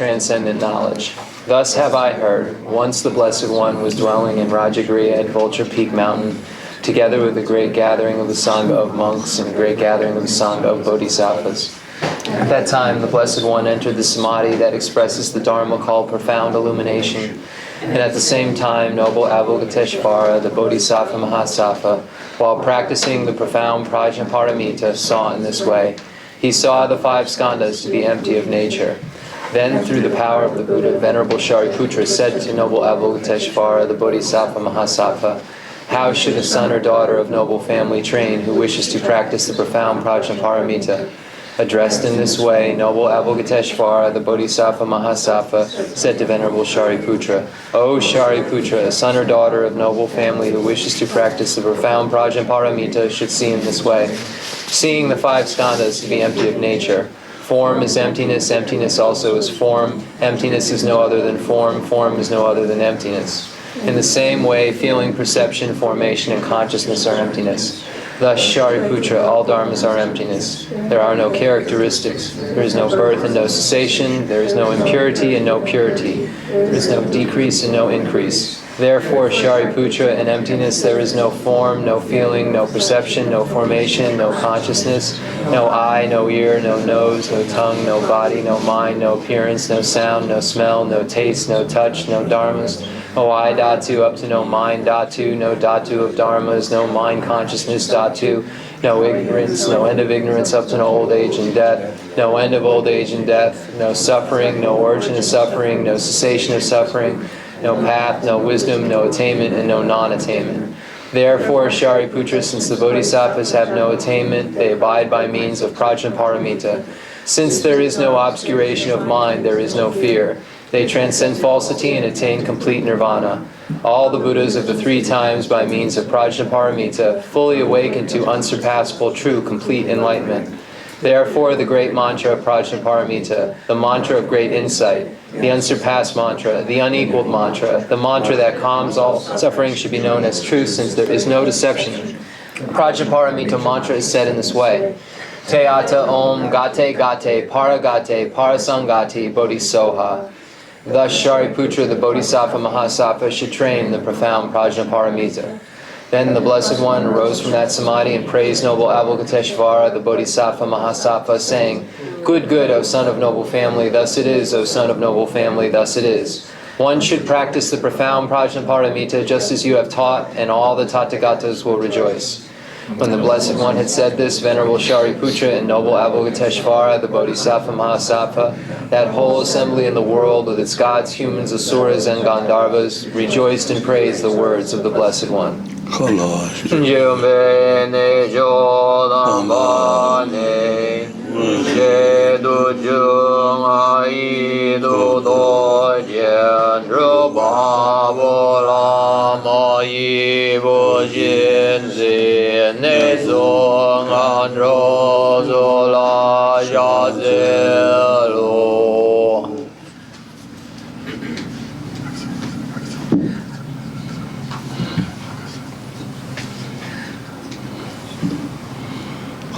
transcendent knowledge. Thus have I heard, once the Blessed One was dwelling in Rajagriha at Vulture Peak Mountain, together with a great gathering of the Sangha of monks and a great gathering of the Sangha of bodhisattvas. At that time, the Blessed One entered the samadhi that expresses the Dharma called profound illumination. And at the same time, noble Avalokiteshvara, the Bodhisattva Mahasattva, while practicing the profound Prajnaparamita, saw in this way. He saw the 5 skandhas to be empty of nature. Then, through the power of the Buddha, Venerable Shariputra said to noble Avalokiteshvara, the Bodhisattva Mahasattva, how should a son or daughter of noble family train who wishes to practice the profound Prajnaparamita? Addressed in this way, noble Avalokiteshvara, the Bodhisattva Mahasattva, said to Venerable Shariputra, O Shariputra, a son or daughter of noble family who wishes to practice the profound Prajnaparamita should see in this way. Seeing the 5 skandhas to be empty of nature. Form is emptiness, emptiness also is form. Emptiness is no other than form, form is no other than emptiness. In the same way, feeling, perception, formation, and consciousness are emptiness. Thus, Shariputra, all dharmas are emptiness. There are no characteristics. There is no birth and no cessation. There is no impurity and no purity. There is no decrease and no increase. Therefore, Shariputra, in emptiness there is no form, no feeling, no perception, no formation, no consciousness, no eye, no ear, no nose, no tongue, no body, no mind, no appearance, no sound, no smell, no taste, no touch, no dharmas, no I dhatu up to no mind dhatu, no dhatu of dharmas, no mind consciousness dhatu, no ignorance, no end of ignorance up to no old age and death, no end of old age and death, no suffering, no origin of suffering, no cessation of suffering, no path, no wisdom, no attainment, and no non-attainment. Therefore, Shariputra, since the Bodhisattvas have no attainment, they abide by means of Prajnaparamita. Since there is no obscuration of mind, there is no fear. They transcend falsity and attain complete nirvana. All the Buddhas of the 3 times by means of Prajnaparamita fully awaken to unsurpassable true complete enlightenment. Therefore, the great mantra of Prajnaparamita, the mantra of great insight, the unsurpassed mantra, the unequaled mantra, the mantra that calms all suffering should be known as truth, since there is no deception. Prajnaparamita mantra is said in this way. Teata om gate gate paragate parasangati bodhisoha. Thus Shariputra, the Bodhisattva Mahasattva, should train the profound Prajnaparamita. Then the Blessed One arose from that samadhi and praised noble Avalokiteshvara, the Bodhisattva Mahasattva, saying, Good, good, O son of noble family, thus it is, O son of noble family, thus it is. One should practice the profound Prajnaparamita just as you have taught, and all the Tathagatas will rejoice. When the Blessed One had said this, Venerable Shariputra and noble Avalokiteshvara, the Bodhisattva Mahasattva, that whole assembly in the world with its gods, humans, asuras, and Gandharvas, rejoiced and praised the words of the Blessed One.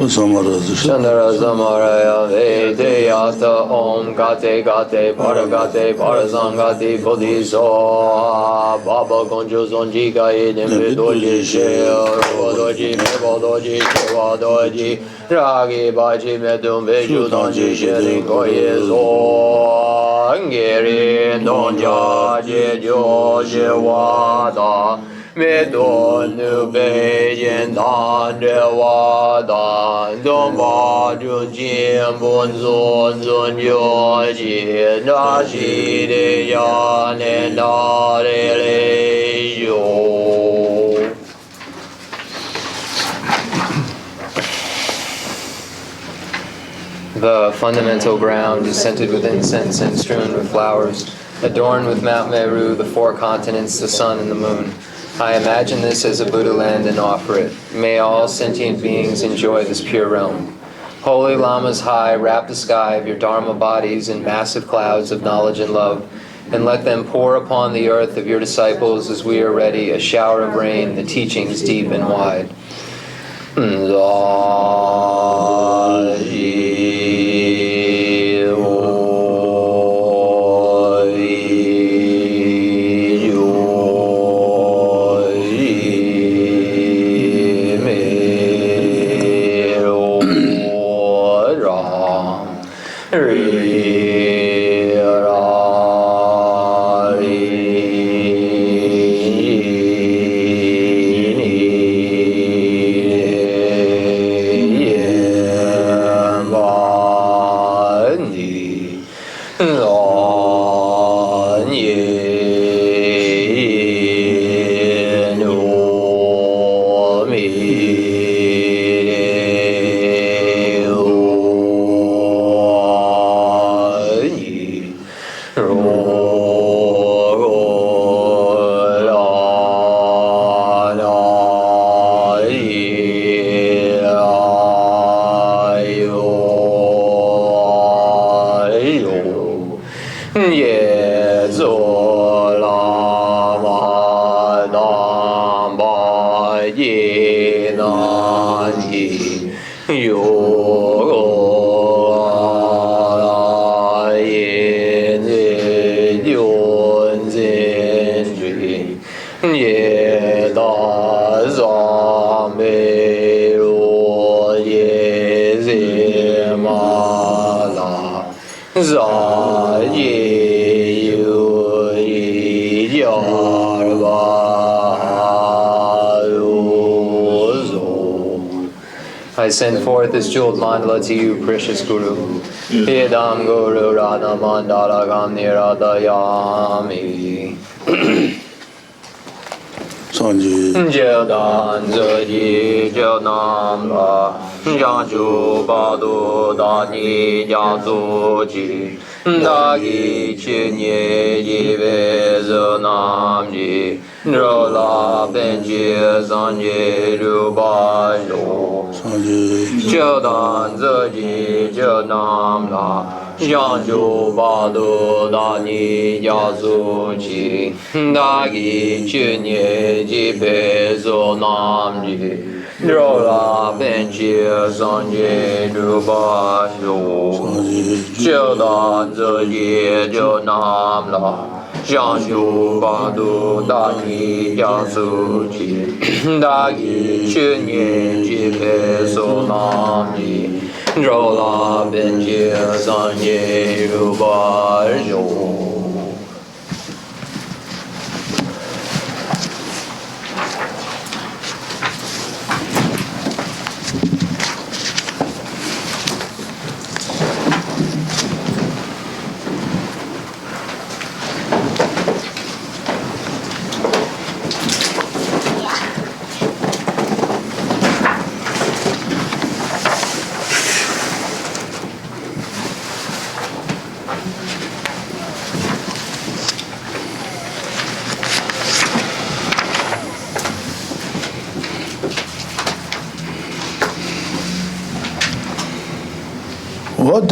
Chandra Samaraya Vedayata Om Gate Gate Paragate Parasangati Bodhiso Baba Gonjo Zonji Gaidem Vedoji Sheo Rodoji Mevodoji Kevadoji Ragi Baji Medum Veju Donji Sheri Koyezo Angeri Donja Jejo Jewada Medon Nubejen Dan Rewada Domba Jujim Bunzun Zun Yoji Nashi De Yan and Yo. The fundamental ground is scented with incense and strewn with flowers, adorned with Mount Meru, the 4 continents, the sun, and the moon. I imagine this as a Buddha land and offer it. May all sentient beings enjoy this pure realm. Holy Lamas high, wrap the sky of your Dharma bodies in massive clouds of knowledge and love, and let them pour upon the earth of your disciples as we are ready, a shower of rain, the teachings deep and wide. Zaji I send forth this jeweled mandala to you, precious Guru. Idam Guru Radha Mandala Gam Niradayami. Jedan Zodi Jadam La Janju Badu Dani Jazuji Dagi Chinye Jive Zanamji Rola Benji Zanje Rubajo Jedan Zodi Jadam La Janju Badu Dani Jazuji Dagi Chinye Jive Zanamji Rola Benji Zanje Rubajo Jedan Zodi Jadam La Janju Badu Dani Jazuji Dagi Chinye Jive Zanamji Rola Benji Zanje Rubajo.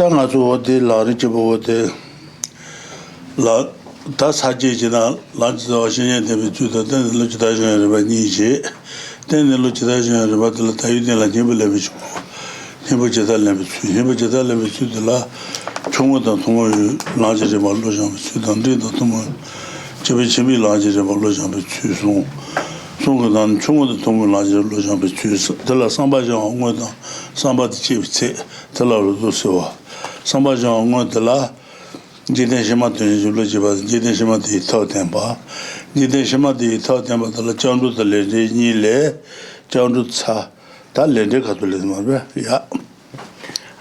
Danga to the large about the La das Hajina, lunch the ocean, then the Lucitation of Nije, then the Lucitation about the Tayudan La Nimbulevich, Himbajata Levitu de la Chunga Tomo, larger revolution, Sudan did the Tomo, Chibi larger revolution with Susan. Songan Chunga the Tomo larger revolution with Susan, the La Sambajan, somebody chief say, the La Lucio. Sambajan went the La Jiden Shemati Julijiba, Jiden Shemati taught them ba. Jiden Shemati taught them about the Chandu the Lady Nile, Chandu Tsa, that Lady Catholicism. Yeah.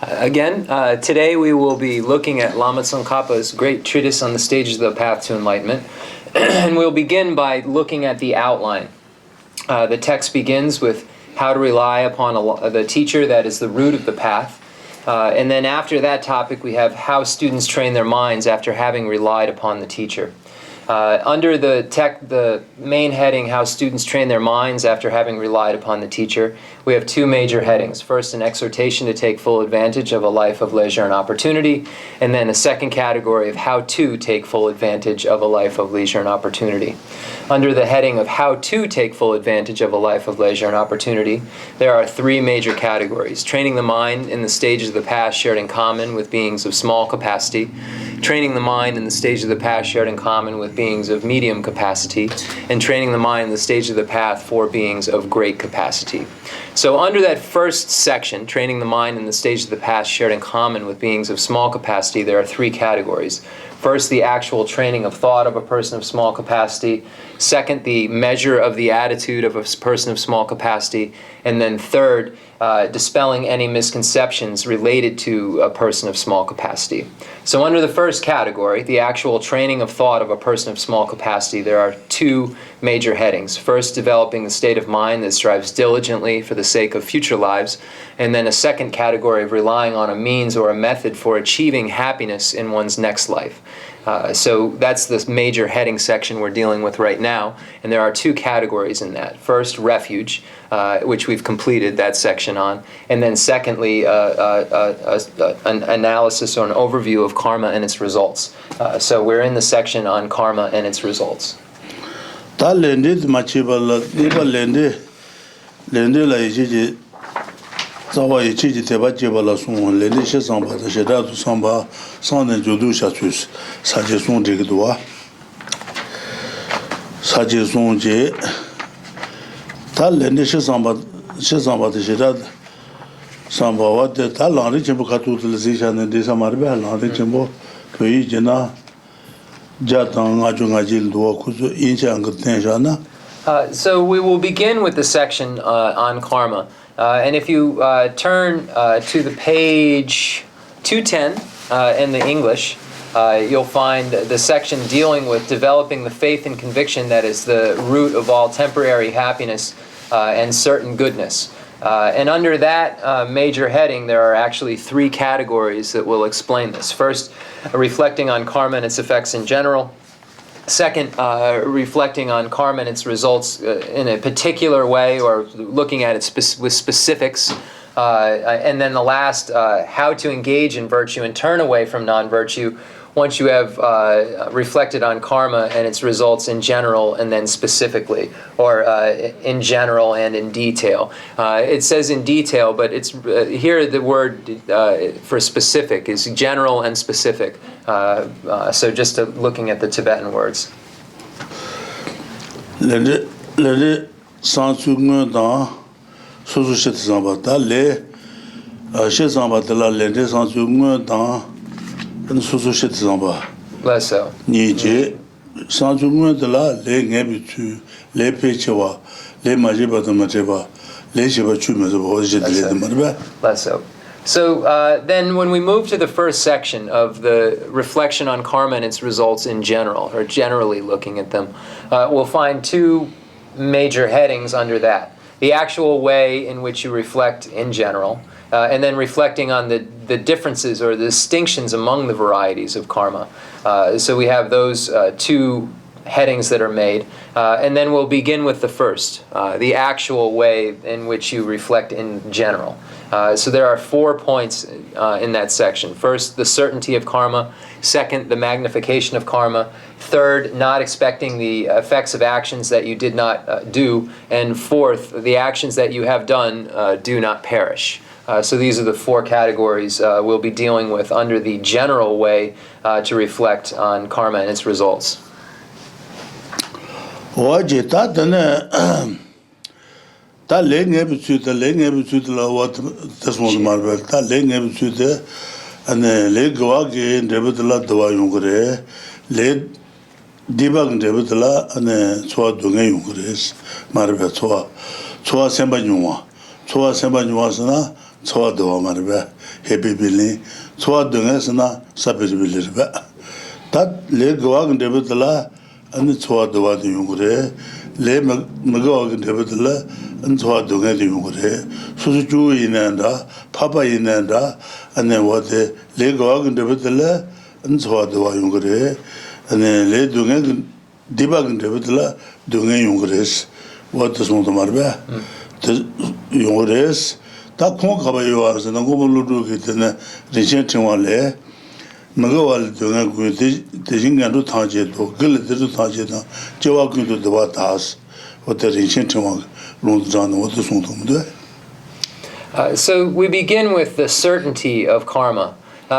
Again, today we will be looking at Lama Tsong-kha-pa's great treatise on the stages of the path to enlightenment. And we'll begin by looking at the outline. The text begins with how to rely upon the teacher, that is the root of the path. And then after that topic, we have how students train their minds after having relied upon the teacher. Under the main heading, how students train their minds after having relied upon the teacher, we have two major headings. First, an exhortation to take full advantage of a life of leisure and opportunity, and then a second category of how to take full advantage of a life of leisure and opportunity. Under the heading of how to take full advantage of a life of leisure and opportunity, there are three major categories: training the mind in the stages of the path shared in common with beings of small capacity, training the mind in the stage of the path shared in common with beings of medium capacity, and training the mind in the stage of the path for beings of great capacity. So under that first section, training the mind in the stage of the past shared in common with beings of small capacity, there are three categories. First, the actual training of thought of a person of small capacity. Second, the measure of the attitude of a person of small capacity. And then third, dispelling any misconceptions related to a person of small capacity. So under the first category, the actual training of thought of a person of small capacity, there are two major headings. First, developing the state of mind that strives diligently for the sake of future lives. And then a second category of relying on a means or a method for achieving happiness in one's next life. So that's this major heading section we're dealing with right now, and there are two categories in that. First, refuge, which we've completed that section on, and then secondly, an analysis or an overview of karma and its results. So we're in the section on karma and its results. Zawa yi chi ji teba jeba la sung le ne she samba da she da tu samba san ne ju du sha tu sa je sung de gwa sa je sung je ta le ne she samba da she da samba wa de ta la ri che bu ka tu le zi sha ne de sa mar ba la de che bo to yi je na ja ta nga ju nga ji do ku zo yin cha ng ten sha na. So we will begin with the section on karma. And if you turn to the page 210 in the English, you'll find the section dealing with developing the faith and conviction that is the root of all temporary happiness and certain goodness. And under that major heading, there are actually three categories that will explain this. First, reflecting on karma and its effects in general. Second, reflecting on karma and its results in a particular way, or looking at it with specifics. And then the last, how to engage in virtue and turn away from non-virtue once you have reflected on karma and its results in general and then specifically, or in general and in detail. It says in detail, but it's here the word for specific is general and specific. So just looking at the Tibetan words. Le sansu ngda susu shit samba da le she samba da le sansu ngda susu shit samba. Less so. Ni je sansu ngda le ngebi tu le pechewa le majiba da majeba le sheba chu me zo je de le marba. Less so. So then when we move to the first section of the reflection on karma and its results in general, or generally looking at them, we'll find two major headings under that. The actual way in which you reflect in general, and then reflecting on the differences or the distinctions among the varieties of karma. So we have those two headings that are made, and then we'll begin with the first, the actual way in which you reflect in general. So there are 4 points in that section. First, the certainty of karma. Second, the magnification of karma. Third, not expecting the effects of actions that you did not do. And fourth, the actions that you have done do not perish. So these are the 4 categories we'll be dealing with under the general way to reflect on karma and its results. Ta le ngebi tsuita la wat tasmon marba ta le ngebi tsuita ane le gwa ge ndebet la dawa yungre le dibag ndebet la ane chwa dunga yungre marba chwa semba nywa sana chwa dawa marba hebi bili chwa dunga sana sabir bili ba ta le gwa ge ndebet la ane chwa dawa yungre le magawa ge ndebet la Antua dunga di yungre, susu juu inanda, papa inanda, ane wate le gawag ndebetela, antua dawa yungre, ane le dunga dibag ndebetela, dunga yungres, wate sonda marba, yungres, ta kong kaba yuwa sa, nangu muludu ki tena rinshen tingwa le, magawa le dunga kuyo, te jingandu tangje do, gila dedu tangje do, jewa kuyo dawa taas, wate rinshen tingwa. So we begin with the certainty of karma.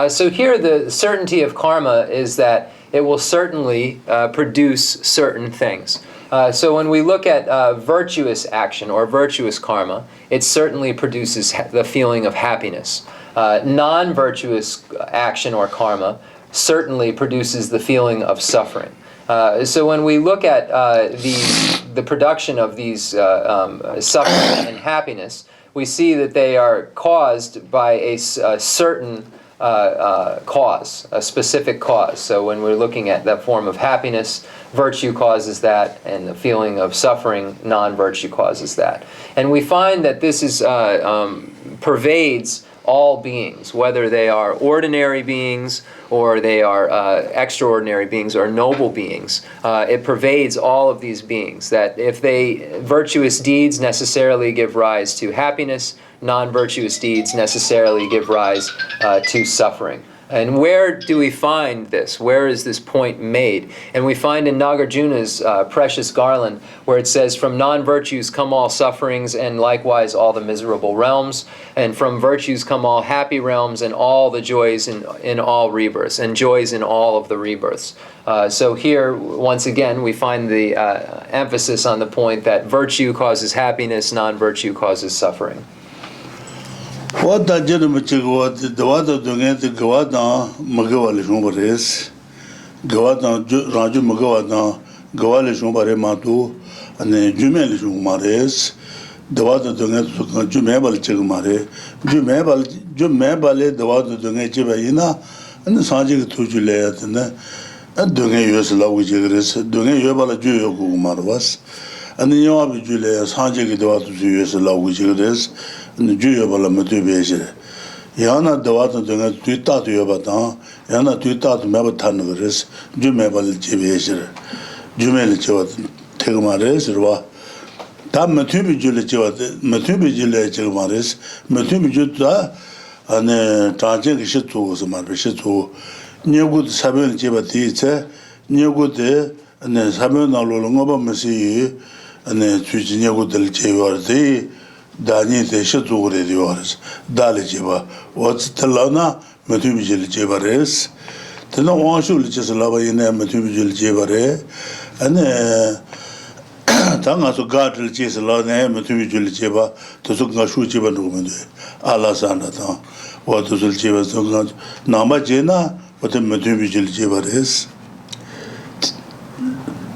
So here the certainty of karma is that it will certainly produce certain things. So when we look at virtuous action or virtuous karma, it certainly produces the feeling of happiness. Non-virtuous action or karma certainly produces the feeling of suffering. So when we look at the production of these suffering and happiness, we see that they are caused by a certain cause, a specific cause. So when we're looking at that form of happiness, virtue causes that, and the feeling of suffering, non-virtue causes that. And we find that this is pervades all beings, whether they are ordinary beings or they are extraordinary beings or noble beings. It pervades all of these beings, that if virtuous deeds necessarily give rise to happiness, non-virtuous deeds necessarily give rise to suffering. And where do we find this? Where is this point made? And we find in Nagarjuna's Precious Garland, where it says, from non-virtues come all sufferings, and likewise all the miserable realms. And from virtues come all happy realms, and all the joys in all rebirths, and joys in all of the rebirths. So here, once again, we find the emphasis on the point that virtue causes happiness, non-virtue causes suffering. What the gentleman the water doing it, Gawada, Magawali Shumbares, Gawada, Raju Magawada, Gawali Shumbare Matu, and the Jumel Shumares, the water doing it, Jumebal Chigmare, Jumebale, the water doing it, Jibaina, and the Sanjik Tujulet, and doing a US law which is doing a Yabala Juyo Marvas, and the Yabi Julia, Sanjik the water to US law which is. Juya bala matu beje yana dawat dunga tuita tu yobata yana tuita tu meba tanugres jume bal beje jumel chewat tegmares rwa tam matu bi jule chewat matu bi jule chewmares matu bi jutta ane taje gish tu zamar be tu nyegu sabel chebati che nyegu de ane sabel na lo ngoba mesi ane tuji nyegu del chewar Dani de Shaturi yours, Dalijiba, what's Talana, Matubijil Jibares, the no one should just love in a Matubijil Jibare, and Tanga to Gadil Chase a lot name Matubijil Jiba to Sugashu Jiba Rumende, Alasana, what to Jiba Namajena, what a Matubijil Jibares.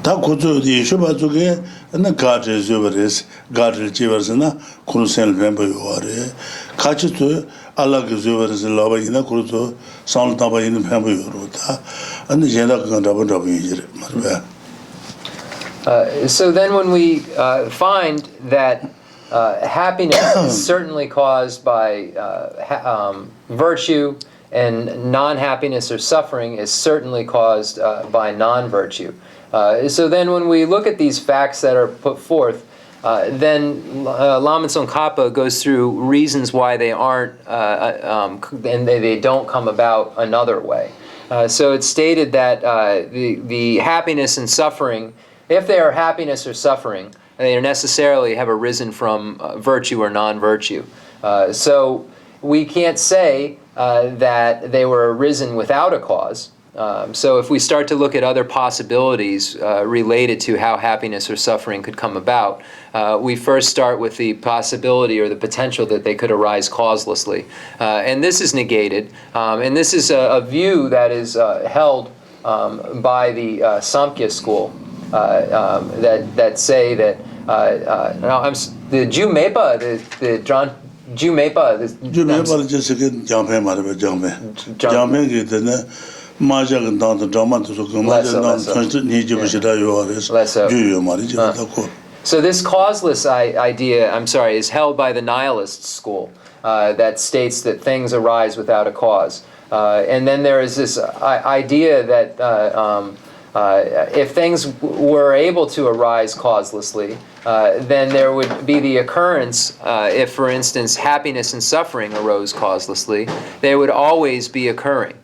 Takutu the Shubazuke. And the guard is over this, guard Chiversana, Kurusel member you are. Kachitu, Allah gives over as a lover in a Kuruto, Saltaba in the member you wrote, and the Jenda can double. So then when we find that happiness is certainly caused by virtue, and non-happiness or suffering is certainly caused by non-virtue. So then when we look at these facts that are put forth, then Lama Tsong-kha-pa goes through reasons why they aren't, and they don't come about another way. So it's stated that the happiness and suffering, if they are happiness or suffering, they necessarily have arisen from virtue or non-virtue. So we can't say that they were arisen without a cause. So if we start to look at other possibilities related to how happiness or suffering could come about, we first start with the possibility or the potential that they could arise causelessly. And this is negated. And this is a view that is held by the Samkhya school that say that the Jumepa, the Jumepa, Jumepa just again Jampe Maraba Jampe. So this causeless idea, is held by the nihilist school that states that things arise without a cause. And then there is this idea that if things were able to arise causelessly, then there would be the occurrence, if for instance happiness and suffering arose causelessly, they would always be occurring.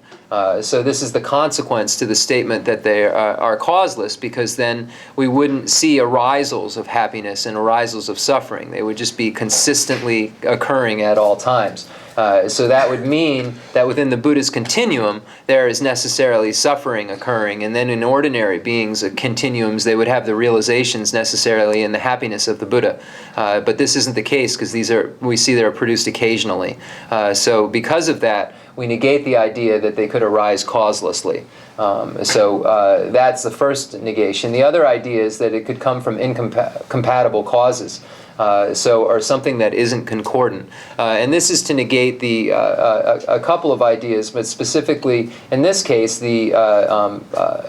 So this is the consequence to the statement that they are causeless, because then we wouldn't see arisals of happiness and arisals of suffering. They would just be consistently occurring at all times. So that would mean that within the Buddhist continuum, there is necessarily suffering occurring, and then in ordinary beings, continuums, they would have the realizations necessarily in the happiness of the Buddha. But this isn't the case, because we see they're produced occasionally. So because of that, we negate the idea that they could arise causelessly. So that's the first negation. The other idea is that it could come from incompatible causes. Or something that isn't concordant. And this is to negate a couple of ideas, but specifically, in this case,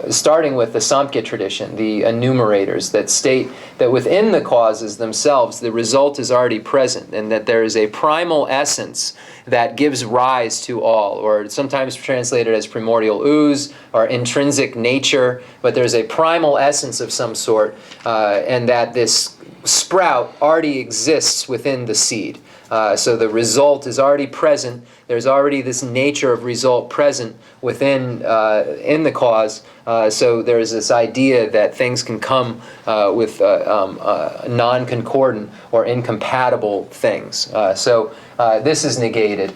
starting with the Samkhya tradition, the enumerators that state that within the causes themselves, the result is already present, and that there is a primal essence that gives rise to all, or sometimes translated as primordial ooze, or intrinsic nature, but there's a primal essence of some sort, and that this sprout already exists within the seed. So the result is already present. There's already this nature of result present within in the cause. So there's this idea that things can come with non-concordant or incompatible things. So this is negated.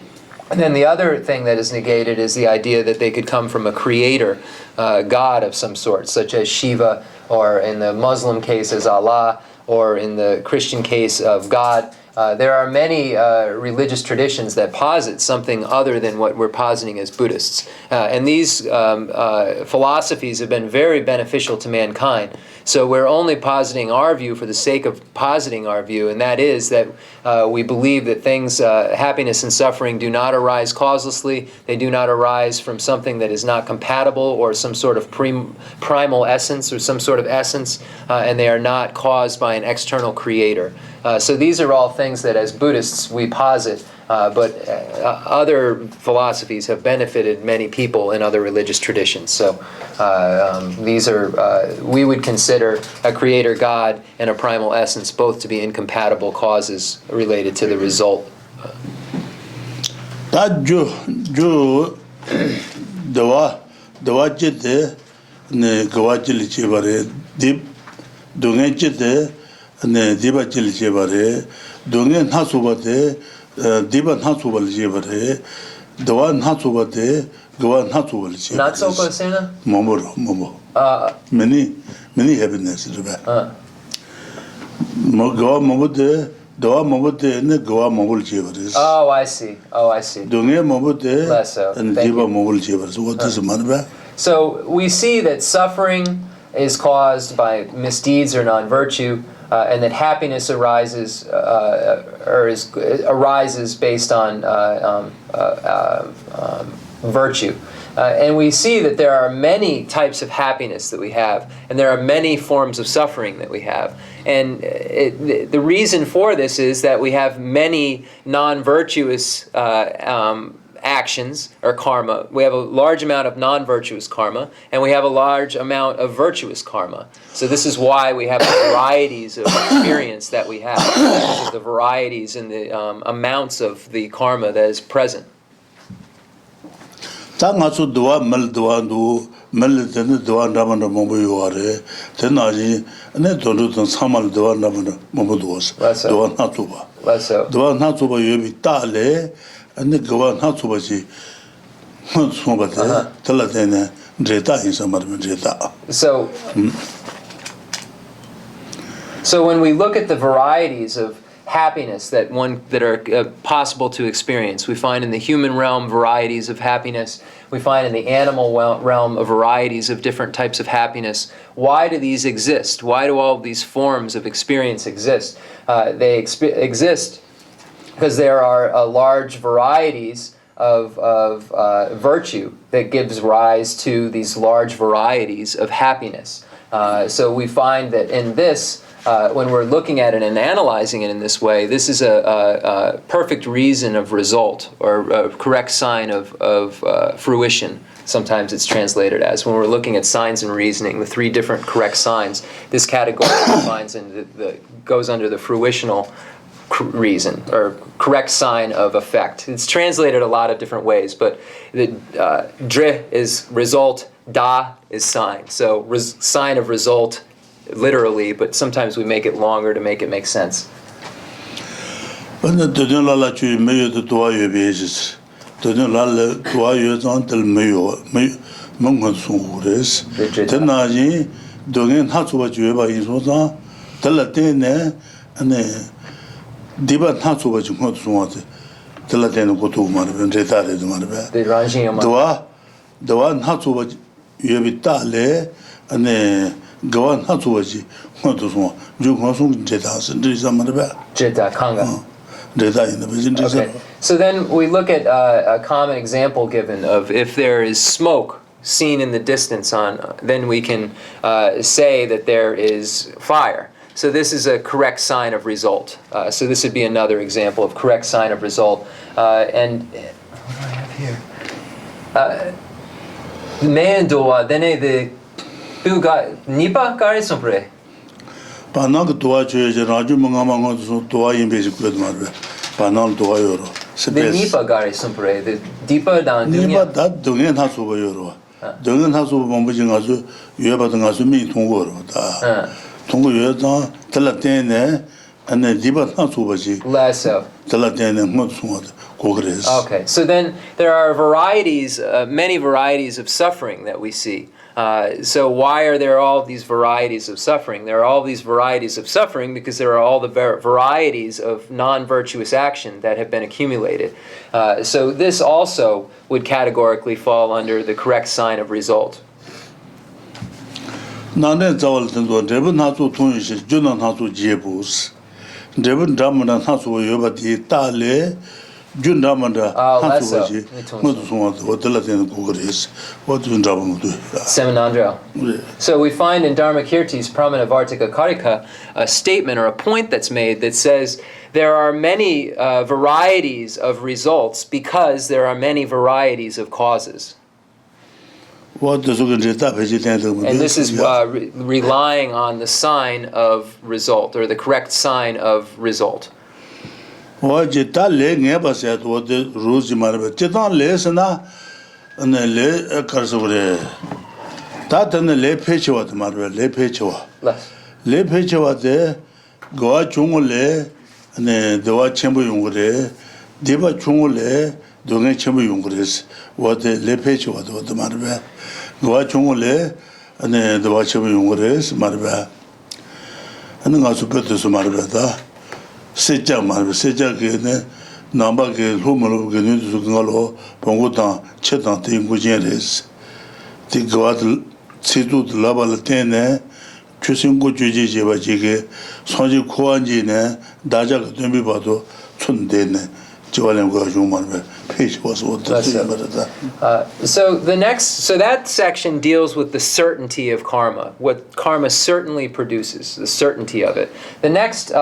And then the other thing that is negated is the idea that they could come from a creator, God of some sort, such as Shiva, or in the Muslim case as Allah, or in the Christian case of God. There are many religious traditions that posit something other than what we're positing as Buddhists. And these philosophies have been very beneficial to mankind. So we're only positing our view for the sake of positing our view, and that is that we believe that things, happiness and suffering, do not arise causelessly. They do not arise from something that is not compatible, or some sort of primal essence, or some sort of essence, and they are not caused by an external creator. So these are all things that as Buddhists we posit, but other philosophies have benefited many people in other religious traditions. So these are, we would consider a creator God and a primal essence both to be incompatible causes related to the result. That dawa jete ne gawajili chebare dip donge jete ne diba chili chebare donge nasubate diba nasubal chebare dawa nasubate gawa nasubal chebare. Not so Sena? Momo. Many happiness riba. Gawa momote dawa momote ne gawa momol chebare. Oh, I see. Donge momote Less so. and Thank diba you. momol chebare. So what is manba? So we see that suffering is caused by misdeeds or non-virtue, and that happiness arises arises based on virtue. And we see that there are many types of happiness that we have, and there are many forms of suffering that we have. And the reason for this is that we have many non-virtuous actions or karma. We have a large amount of non-virtuous karma, and we have a large amount of virtuous karma. So this is why we have the varieties of experience that we have, because of the varieties and the amounts of the karma that is present. Tangasu dua mel dua du mel ten dua ramana mombo yuare tenaji ne tondu tan samal dua ramana mombo duas dua natuba dua natuba yubi tale ne gawa natuba ji somabate talatene dreta in samar dreta. So when we look at the varieties of happiness that are possible to experience, we find in the human realm varieties of happiness. We find in the animal realm varieties of different types of happiness. Why do these exist? Why do all of these forms of experience exist? They exist because there are large varieties of virtue that gives rise to these large varieties of happiness. So we find that in this, when we're looking at it and analyzing it in this way, this is a perfect reason of result, or a correct sign of fruition. Sometimes it's translated as. When we're looking at signs and reasoning, the three different correct signs, this category goes under the fruitional reason, or correct sign of effect. It's translated a lot of different ways, but the dri is result, da is sign. So sign of result, literally, but sometimes we make it longer to make it make sense. 근데 도전라라 주 메요도 도와요 베지스. 도전라라 도와요 장들 메요 뭔가 소그레스. 대나지 동엔 하수바 주여바 이소자 달라테네 아네 디바 하수바 좀 것도 소한테 달라테는 것도 말은 제다래도 말은 도와 하수바 유여비 딸래 아네 가wan 하수바지 것도 소 주고송 제다선 들이자 말은 Jita Kanga. Okay. So then we look at a common example given of if there is smoke seen in the distance then we can say that there is fire. So this is a correct sign of result. So this would be another example of correct sign of result. And what do I have here? Dene the nipa kare sobre. Panang doajoje raju mangamang so doa imbesi kulet marbe. Panang doayoro. The nipa gare sobre the dipa dan nipa da dongen hasu boyoro. Dongen hasu bombu진 가서 유해받은 가서 미 통고로 다. 통고 유해다 달라테네 안에 디바 하수 보지. Less so. 달라테네 못 송하다. Okay, so then there are varieties, many varieties of suffering that we see. So why are there all these varieties of suffering? There are all these varieties of suffering because there are all the varieties of non-virtuous action that have been accumulated. So this also would categorically fall under the correct sign of result. 나는 자월든도 대본 하수 통일시 준한 하수 지혜부스. 대본 담은 하수 여바디 딸레 준담한다 하수지. 모두 송아도 어떨라되는 고거리스. 어떤 잡음도. Seminandro. So we find in Dharmakirti's Pramanavartika Karika a statement or a point that's made that says there are many varieties of results because there are many varieties of causes. And this is relying on the sign of result or the correct sign of result. 동에 첨부 용거레스 와데 레페치 와도 말베 고아 총을레 안에 도와 첨부 용거레스 말베 하는 가서 뼈도 말베다 세자 말베 세자게네 남바게 호모로 게는도 그걸로 봉고다 체다 땡고제레스 디고아들 치두드 라발테네 주신고 주제제바지게 선지 코안지네 다자가 덤비 봐도 촌데네 So that section deals with the certainty of karma, what karma certainly produces, the certainty of it. The next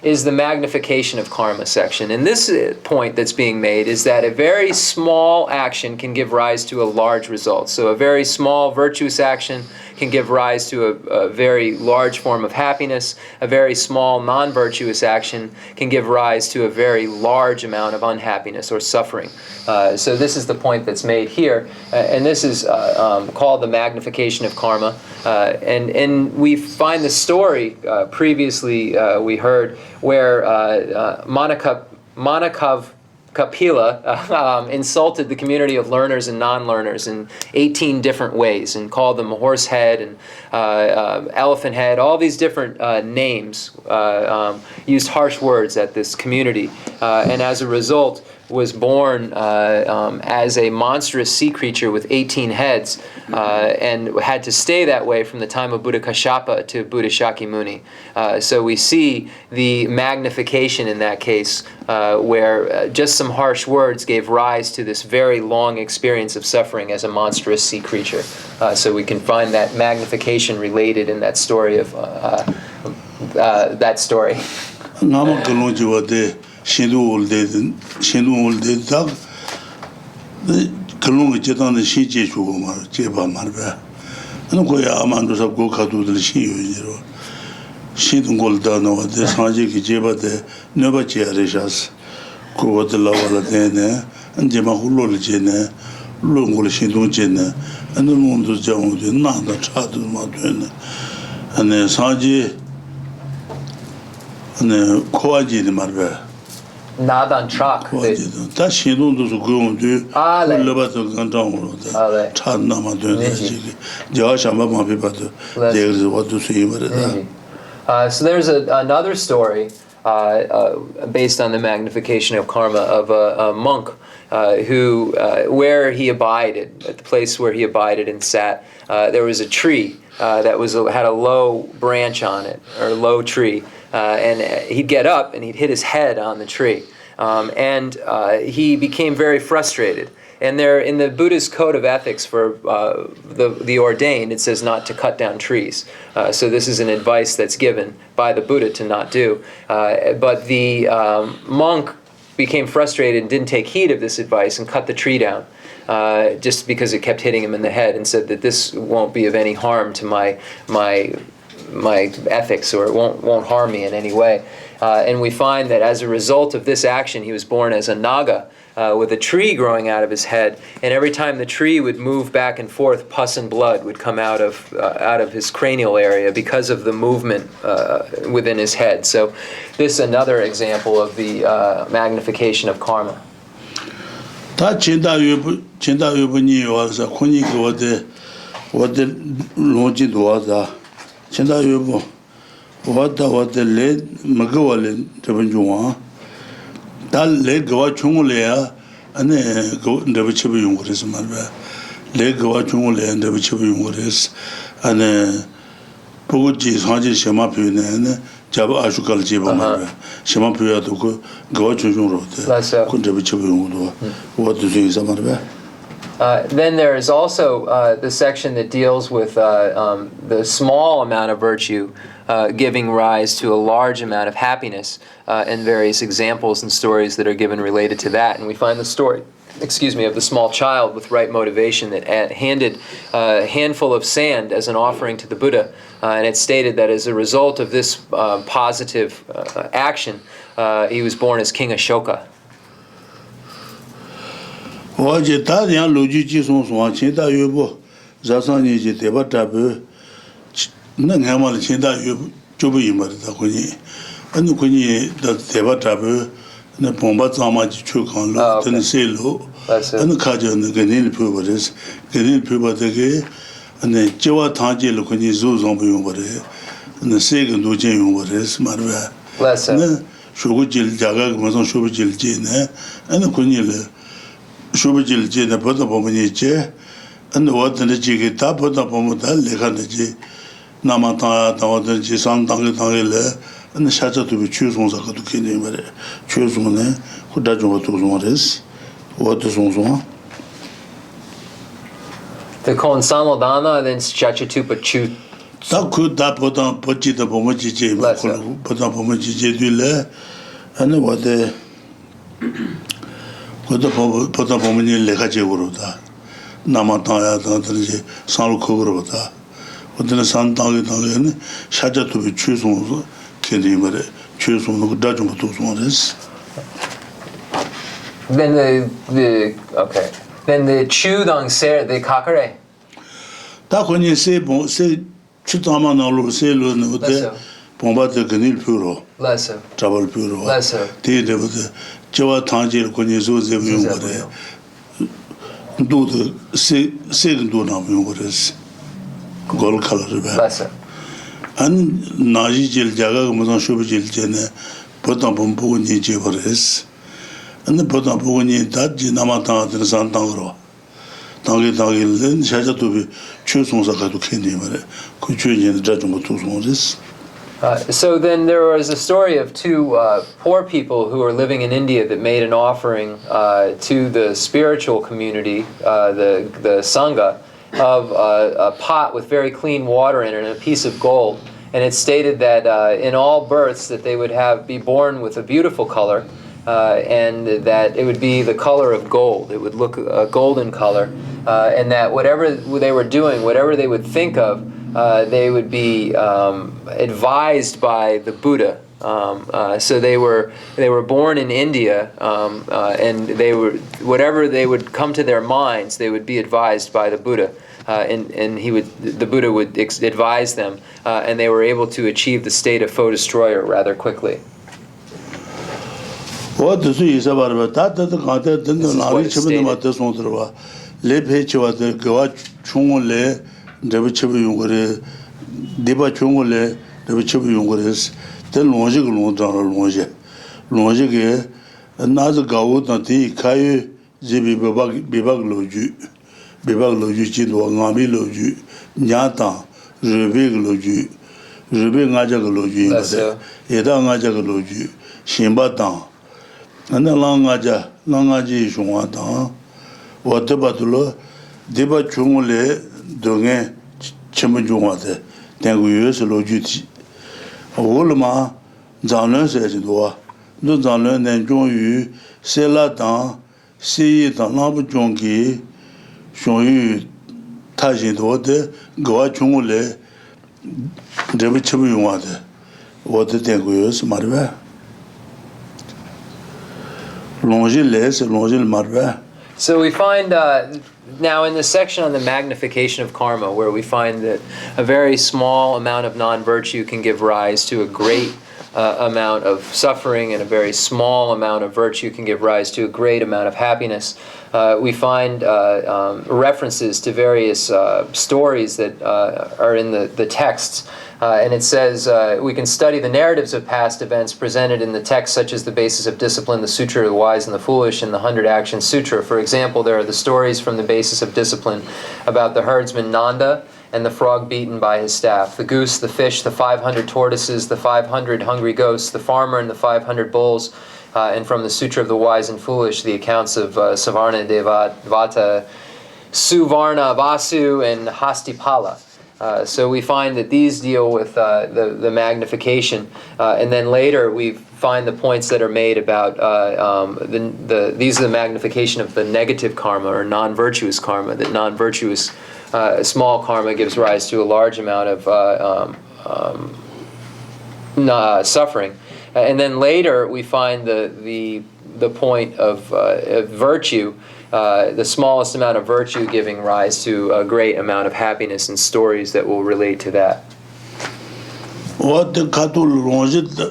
is the magnification of karma section. And this point that's being made is that a very small action can give rise to a large result. So a very small virtuous action can give rise to a very large form of happiness. A very small non-virtuous action can give rise to a very large amount of unhappiness or suffering. So this is the point that's made here. And this is called the magnification of karma. And we find the story previously we heard where Kapila insulted the community of learners and non-learners in 18 different ways and called them horse head and elephant head, all these different names, used harsh words at this community. And as a result, was born as a monstrous sea creature with 18 heads and had to stay that way from the time of Buddha Kashyapa to Buddha Shakyamuni. So we see the magnification in that case where just some harsh words gave rise to this very long experience of suffering as a monstrous sea creature. So we can find that magnification related in that story of that story. 신도 올데 딱 그런 거 제단의 시제 주고 말 제바 말봐 하는 거야 아만도 잡고 가도들 시요지로 신도 골다 나와데 사지기 제바데 너바지 아레샤스 그것들 나와라데네 이제 막 훌로를 제네 롱골 신도 제네 안는 몸도 잡고도 나다 차도 막 되네 안에 사지 안에 코아지는 말봐 Nadan Chak. 다 신동도서 그용도 올라봐서 간장으로 차 남아 되지 저 샤마마 비바도 내가 와도 수임을 So there's another story based on the magnification of karma of a monk who, where he abided, at the place where he abided and sat, there was a tree that had a low branch on it, or a low tree, and he'd get up and he'd hit his head on the tree, and he became very frustrated. And there, in the Buddhist code of ethics for the ordained, it says not to cut down trees. So this is an advice that's given by the Buddha to not do. But the monk became frustrated and didn't take heed of this advice and cut the tree down, just because it kept hitting him in the head, and said that this won't be of any harm to my ethics, or it won't harm me in any way. And we find that as a result of this action, he was born as a Naga, with a tree growing out of his head, and every time the tree would move back and forth, pus and blood would come out of his cranial area because of the movement within his head. So this is another example of the magnification of karma. 다 진다유분이 와서 코니 그거데 로지 도와다 진다유부 와다와들레 먹어올래 저번 중화 달레 그와 중을래야 안에 그 내부치부 용거에서 말봐 레그와 중을래 내부치부 용거에서 안에 보고지 사지 시마 표현에는 잡아 아주갈 집어 말봐 시마 표현도 그와 중으로 그 내부치부 용거도 뭐도 중에서 말봐. Then there is also the section that deals with the small amount of virtue giving rise to a large amount of happiness, and various examples and stories that are given related to that. And we find the story, of the small child with right motivation that handed a handful of sand as an offering to the Buddha, and it's stated that as a result of this positive action, he was born as King Ashoka. 어제 다양 로지지 송송 친다 유보 자산이지 대바답 능해말 친다 유 조부이 말다 거니 아니 거니 대바답 나 bomba 자마지 추간로 되는 셀로 아니 가져는 그늘 표버스 그늘 표버되게 아니 저와 타지로 거니 조종 보용버래 나 세근 도제 용버스 말바 나 쇼고질 자가 무슨 쇼부질지네 아니 거니를 쇼부질지네 보다 보면이제 안 어떤 지게 다 보다 보면 다 레가는지 나마타 다와든지 상당을 안 샤자도 추송사가도 괜히 말해 추송네 후다종도 송어레스 어떤 송송 The Konsamodana then Chachatupa Chu 다 보다 버지다 보면 지제 보다 보면 지제들래 아니 어때 보다 보면 레가지고로다 나마타야 다들지 산로코그로다 어떤 산당에는 샤자도 추송서 괜히 말해 추송도 다종도 송어레스. Then Then the Chudang Ser the Kakare. 다 거니 세 추다만으로 세로는 어때? bomba드 근일 표로. Lesser. 잡을 표로. Lesser. 대대부터 저와 단지를 거니 조제용 거래. 도도 세근도 나무 거래스. 골 컬러를 봐. Lesser. 안 나지질 자가 무슨 쇼비질 전에 보통 본보고 니제 버렸어. 근데 보다 보니 다지 남았다는 산당으로 당일은 샤자도비 추송사가도 괜히 말해 그 주인이 자좀 도송을. So then there was a story of two poor people who were living in India that made an offering to the spiritual community, the Sangha, of a pot with very clean water in it and a piece of gold. And it stated that in all births that they would be born with a beautiful color, and that it would be the color of gold. It would look a golden color, and that whatever they were doing, whatever they would think of, they would be advised by the Buddha. So they were born in India, and whatever they would come to their minds, they would be advised by the Buddha, and the Buddha would advise them, and they were able to achieve the state of foe destroyer rather quickly. what the Swiss about that the content then the Nari Chimata Sontrava, Le Pecha, the Gawa Chungole, Devichabu Yungore, Deba Chungole, Devichabu Yungores, then Logic Longe, Longe, another Gaut Nati, Kai, Zibi Bibag Loju, Bibag Loju, Chido, Nami Loju, Nyata, Revig Loju, Revig Najagaloju, Eda Najagaloju, Shimbatan. And the Langaji Shungatan, what about the Deba Chungule, Donge, Chimajumate, then we use a logic. Olma, Zanen says it was, no Zanen and Jong, Selatan, see it on Nabu Jongi, Shongu, Tajin water, Goa Chungule, David Chimajumate, what the thing we use, Marva. So we find now in the section on the magnification of karma, where we find that a very small amount of non-virtue can give rise to a great amount of suffering, and a very small amount of virtue can give rise to a great amount of happiness. We find references to various stories that are in the texts. And it says, we can study the narratives of past events presented in the text, such as the basis of discipline, the Sutra of the Wise and the Foolish, and the 100 Action Sutra. For example, there are the stories from the basis of discipline about the herdsman Nanda and the frog beaten by his staff, the goose, the fish, the 500 tortoises, the 500 hungry ghosts, the farmer and the 500 bulls, and from the Sutra of the Wise and Foolish, the accounts of Savarna Devata, Suvarna Vasu, and Hastipala. So we find that these deal with the magnification, and then later we find the points that are made about these are the magnification of the negative karma or non-virtuous karma. That non-virtuous small karma gives rise to a large amount of suffering, and then later we find the point of virtue. The smallest amount of virtue giving rise to a great amount of happiness, and stories that will relate to that. What the Katu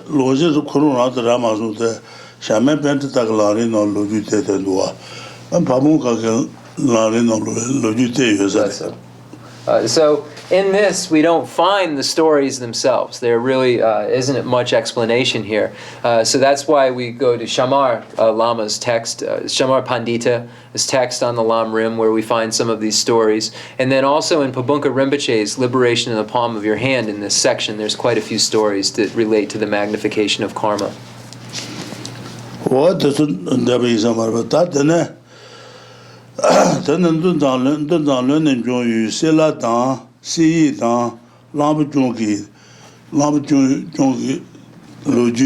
Loges of Corona Ramazute, Shaman Pentatak Larin or Logite Dua, and Pamuka Larin or Logite. So in this, we don't find the stories themselves. There really isn't much explanation here. So that's why we go to Shamar Lama's text, Shamar Pandita's text on the Lamrim, where we find some of these stories. And then also in Pabunka Rinpoche's Liberation in the Palm of Your Hand, in this section, there's quite a few stories that relate to the magnification of karma. What does that then and join you, Sela Dan, See Dan, Lamb Junki, Logi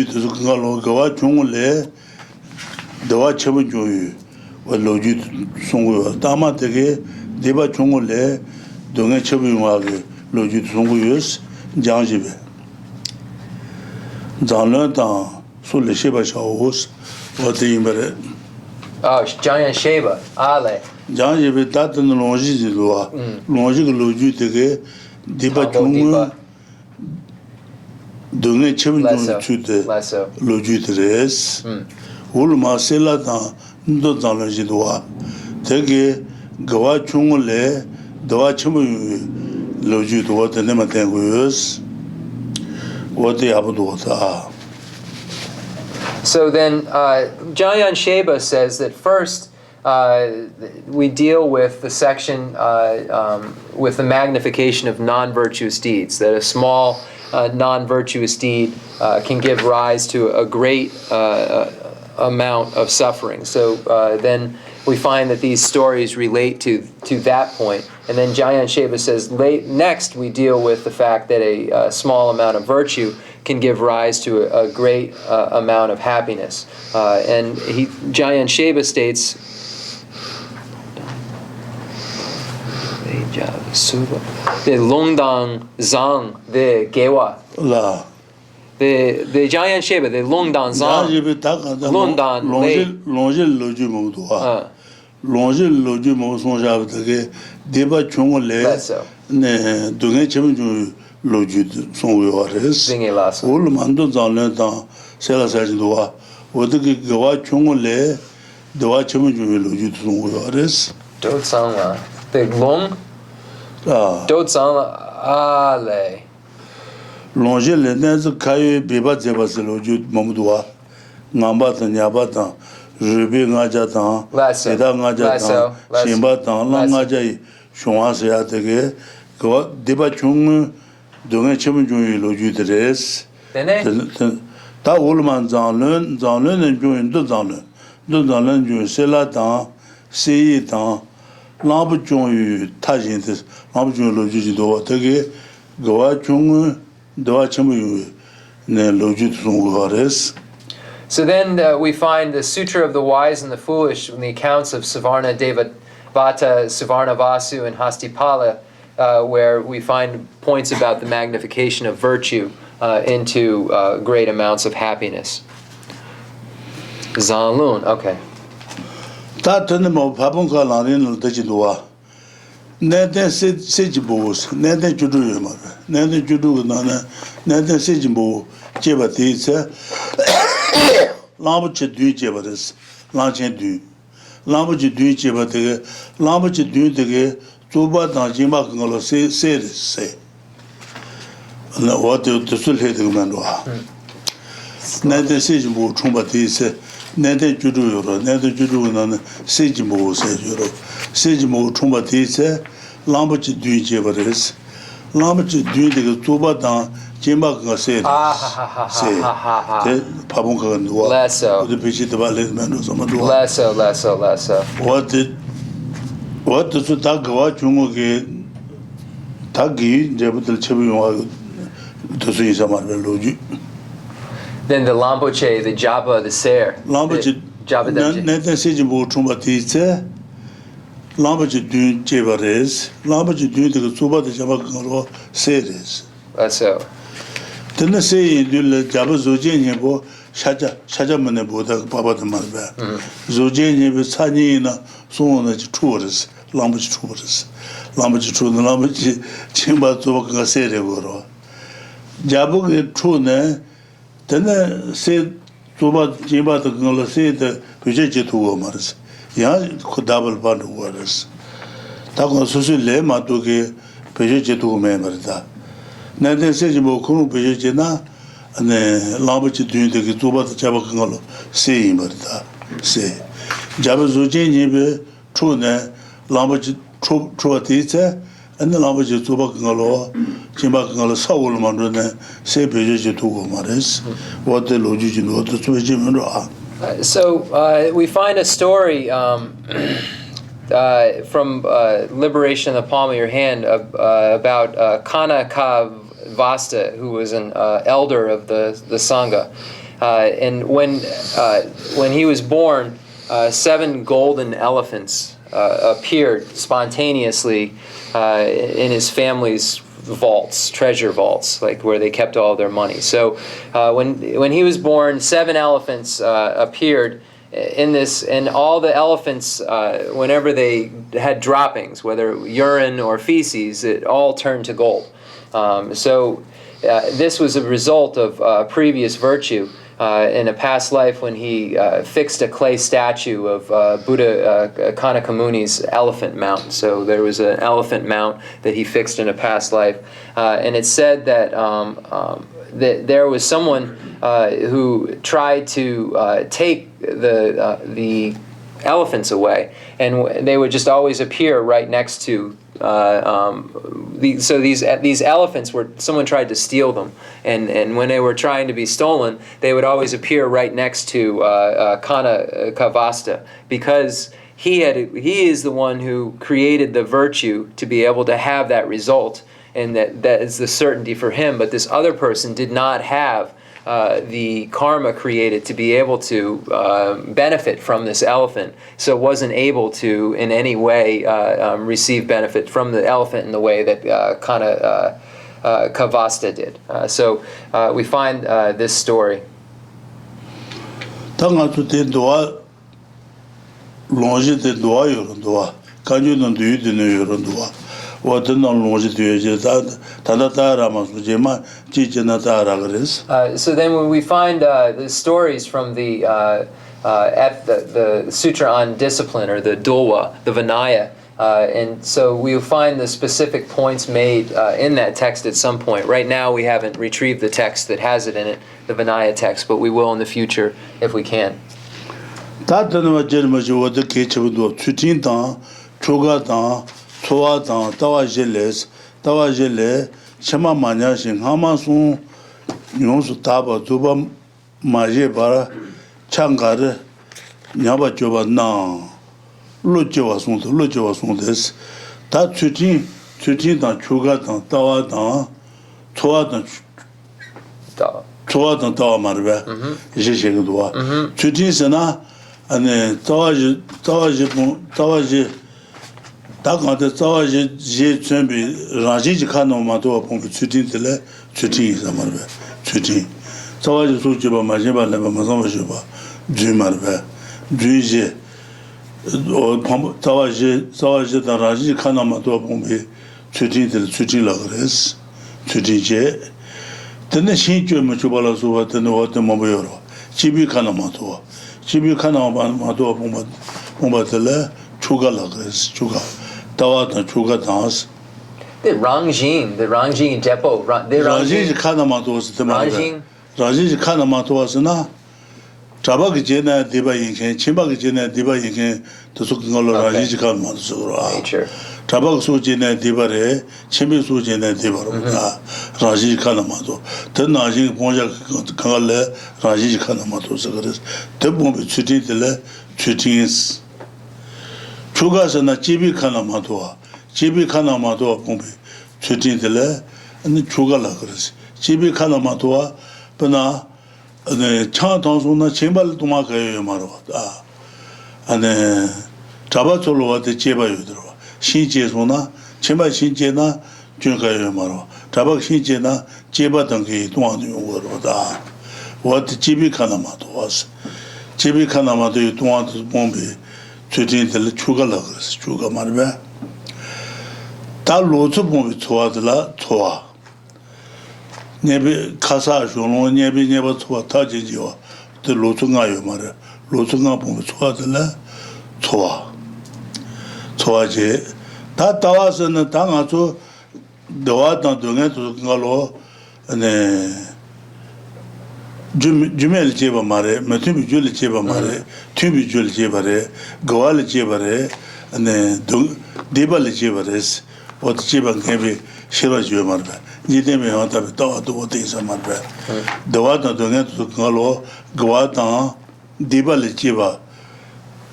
to Gawa Chungle, the watch of you, what Logi Songu, Tama Tege, Deba Chungule, Dunga Chabu, Logi Songus, Janjibe. Zanlan Dan, so the Shiba Shaws, what the Imbere. Oh, Giant Sheba, Ale. Janjibe that and the Longi Lua, Longi Logi Tege, Deba Chungu, Dunga Chabu to the Logi Ulma Sela Dan, do Zanjidua, Tege, Gawa Chungule, Dawa Chamu Logi to what the Nematangus, what the Abbot. So then, Jayan Sheba says that first we deal with the section with the magnification of non-virtuous deeds, that a small non-virtuous deed can give rise to a great amount of suffering. So then we find that these stories relate to that point. And then Jayan Sheba says, next we deal with the fact that a small amount of virtue can give rise to a great amount of happiness. And Jayan Sheba states, the Longdang Zang, the Gewa. The Jayan Sheba, the Longdang Zang. Longdang Logi Motua. Longe Logi Mosonja, Deba Chungole, Dunga Chemu. Logi son All Mando Zanleta, Sela Sajua, 어떻게 그와 총을래 도와 처음 좀 로주 통고야레스 Do Tsong-kha. The Lung? Do Tsong-kha. Le. 롱젤레 내서 가요 비바 제바스 로주 몸도와 남바다 냐바다 르비 가자다 에다 가자다 심바다 랑가자이 숑아서야 되게 그 디바 총 동에 처음 좀 로주드레스 Dene? 다 올만 장는 좀도 장는 좀 셀라다 세이다 라부 좀 타진데 라부 좀 로주지도 되게 그와 총 도와 처음 네 로주도 송거레스. So then we find the Sutra of the Wise and the Foolish in the accounts of Savarna Devata, Savarna Vasu, and Hastipala, where we find points about the magnification of virtue into great amounts of happiness. Zanlun, okay. 다트는 뭐 바본가 라는 되지도와 내대 세지보스 내대 주도요 말 내대 주도 나는 내대 세지보 제바디세 라부치 뒤제바스 라chen 뒤 라부치 뒤제바데 라부치 뒤되게 조바다 지마 그걸로 세세 나 와도 뜻을해도 와 내대 세지보 총바디세 내대 주도요로 내대 주도는 세지보 세주로 세지보 총바디세 라부치 뒤제바스 라부치 뒤되게 조바다 지마가 세 바본가 누워 Lesso. 그 비치도 발레면도 somado Lesso. what 다 그와 중국에 다기 이제부터 처음이와 도수이 사말로지 Then the Lampoche, the Japa, the Ser. 람바지 Japa Damje. 내가 세지 뭐 총바티세 람바지 뒤 제바레스 람바지 뒤에 소바데 잡아가로 세레스 Lesso. 근데 세이들 잡아 조제니고 샤자만에 보다 바바도 말봐 조제니고 산이나 소원의 추어스 람바지 추어스 람바지 추는 람바지 침바 조바가 세레고로 잡은 추네 근데 세 조바 지바도 그걸로 세데 규제지 두고 말았어 야 코다블 바도 말았어 다고 소실레 마도게 규제지 두고 매 말다 내가 세지 뭐 그런 배제나 네 라버지 뒤에 조바도 잡아간 걸로 세이 말다 세 잡아 조제니베 초네 라버지 초초티세 안나 라버지 조바간 걸로 지바간 걸로 사고를 만드네 세 배제지 두고 말했어 어때 로지진 어때 조제면로 So we find a story from Liberation in the Palm of Your Hand about Connecticut, who was an elder of the Sangha. And when he was born, 7 golden elephants appeared spontaneously in his family's vaults, treasure vaults, like where they kept all their money. So when he was born, 7 elephants appeared in this, and all the elephants, whenever they had droppings, whether urine or feces, it all turned to gold. So this was a result of previous virtue in a past life when he fixed a clay statue of Buddha Kanakamuni's elephant mount. So there was an elephant mount that he fixed in a past life. And it said that, that there was someone who tried to take the elephants away, and they would just always appear right next to so these elephants were, someone tried to steal them, and when they were trying to be stolen, they would always appear right next to Connecticut, because he is the one who created the virtue to be able to have that result, and that is the certainty for him. But this other person did not have the karma created to be able to benefit from this elephant, so wasn't able to in any way receive benefit from the elephant in the way that Kavasta did. So we find this story. So then when we find the stories from the at the sutra on discipline, or the Dulwa, the Vinaya, and so we'll find the specific points made in that text at some point. Right now we haven't retrieved the text that has it in it, the Vinaya text, but we will in the future if we can. Changare nyaba joba na lojewa song des ta chutin da chuga da tawa da chowa da tawa marbe je doa chutin sana ane tawa da ga de tawa je chembi raji khano ma to pon chutin tele chutin sa marbe chutin tawa je su joba ma je ba le ma so joba 주말에 주제 사와제 다라지 카나마도 보면 주진라 그랬어 주진제 근데 신주면 주발아서 왔더니 어떤 뭐 보여로 집이 카나마도 보면들 추가라 그랬어 추가 다와다 추가 다스 The Rangjin depot, 라지 카나마도 왔을 때 말이야 라지 카나마도 왔으나 자바기 제나 디바이게 침바기 제나 디바이게 도속인 걸로 라지지 간 만서로 자바기 소제나 디바레 침비 소제나 디바로 라지지 칸마도 더 나지 본자 강할래 라지지 칸마도 그래서 대부분 추진들래 추진스 추가서나 집이 칸마도 본비 추진들래 아니 추가라 그래서 집이 칸마도 버나 네, 차동소나 제발 도마가요 말어. 안에 잡아줘로 와대 제발요 들어. 신제소나 제발 신제나 준가요 말어. 잡아 신제나 제발 등기 동안도 용거로다. 와대 집이 가나마도 왔어. 집이 가나마도 동안도 bombe 최진들 추가라 그랬어. 추가 말বে. 다 로즈 bombe 좋아들라 좋아. 네비 가사 쇼노 네비 네바 토와 타지지와 더 로츠가요 말이야 로츠가 보면 좋아들라 좋아지 다 따와서는 당아서 너와던 동에도 그걸로 네 주멜 제바 말에 메티비 줄 제바 말에 튜비 줄 제바래 고알 제바래 네 데발 제바레스 어디 제바 개비 싫어지요 말이야 니데메 한다베 또도 어디서 말베 도와도 동에 그걸로 고와다 디발리 지바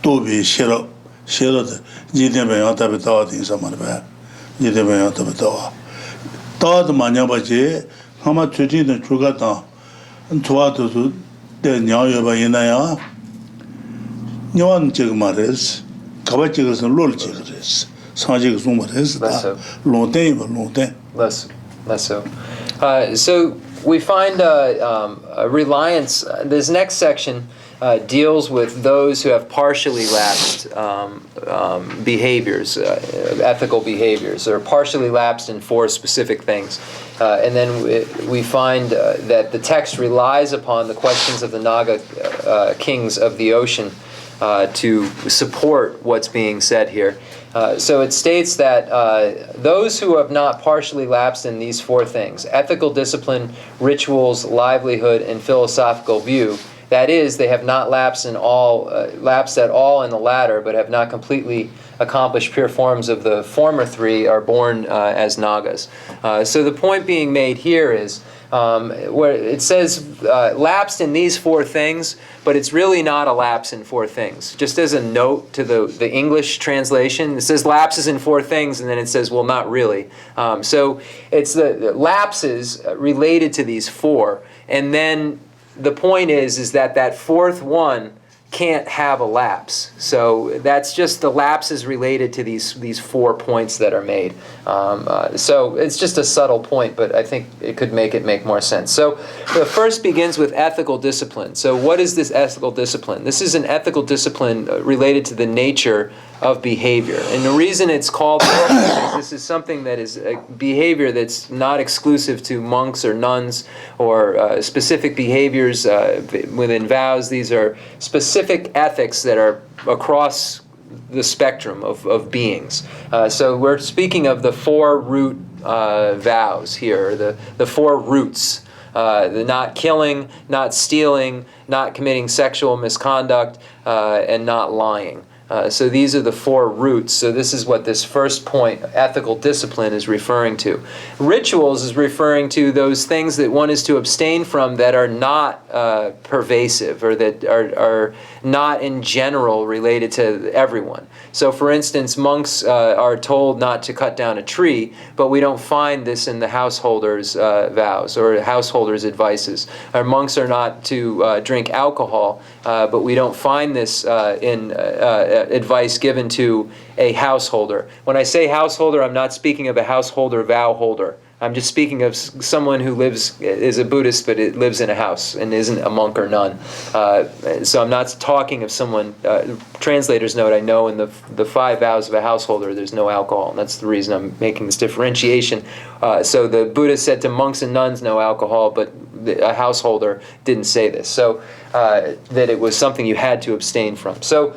또비 싫어도 니데메 한다베 또 어디서 말베 니데메 한다베 또도 많이바지 아마 최진의 주가다 좋아도 내 냐여바 이나야 냐원 지금 말했어 가바지에서 롤 지그랬어 사지가 좀 말했어 롱땡 Less so. So we find a reliance. This next section deals with those who have partially lapsed behaviors, ethical behaviors, or partially lapsed in 4 specific things. And then we find that the text relies upon the questions of the Naga kings of the ocean to support what's being said here. So it states that those who have not partially lapsed in these 4 things, ethical discipline, rituals, livelihood, and philosophical view, that is, they have not lapsed at all in the latter, but have not completely accomplished pure forms of the former 3, are born as Nagas. So the point being made here is, where it says lapsed in these 4 things, but it's really not a lapse in 4 things. Just as a note to the English translation, it says lapses in 4 things, and then it says, well, not really. So it's the lapses related to these 4, and then the point is that 4th one can't have a lapse. So that's just the lapses related to these 4 points that are made. So it's just a subtle point, but I think it could make more sense. So the first begins with ethical discipline. So what is this ethical discipline? This is an ethical discipline related to the nature of behavior. And the reason it's called is this is something that is a behavior that's not exclusive to monks or nuns or specific behaviors within vows. These are specific ethics that are across the spectrum of beings. So we're speaking of the four root vows here, the four roots. The not killing, not stealing, not committing sexual misconduct, and not lying. So these are the four roots. So this is what this first point, ethical discipline, is referring to. Rituals is referring to those things that one is to abstain from that are not pervasive or that are not in general related to everyone. So for instance, monks are told not to cut down a tree, but we don't find this in the householder's vows or householder's advices. Our monks are not to drink alcohol, but we don't find this in advice given to a householder. When I say householder, I'm not speaking of a householder vow holder. I'm just speaking of someone who is a Buddhist, but it lives in a house and isn't a monk or nun. So I'm not talking of someone, translator's note, I know in the 5 vows of a householder, there's no alcohol. And that's the reason I'm making this differentiation. So the Buddha said to monks and nuns, no alcohol, but a householder didn't say this. So that it was something you had to abstain from. So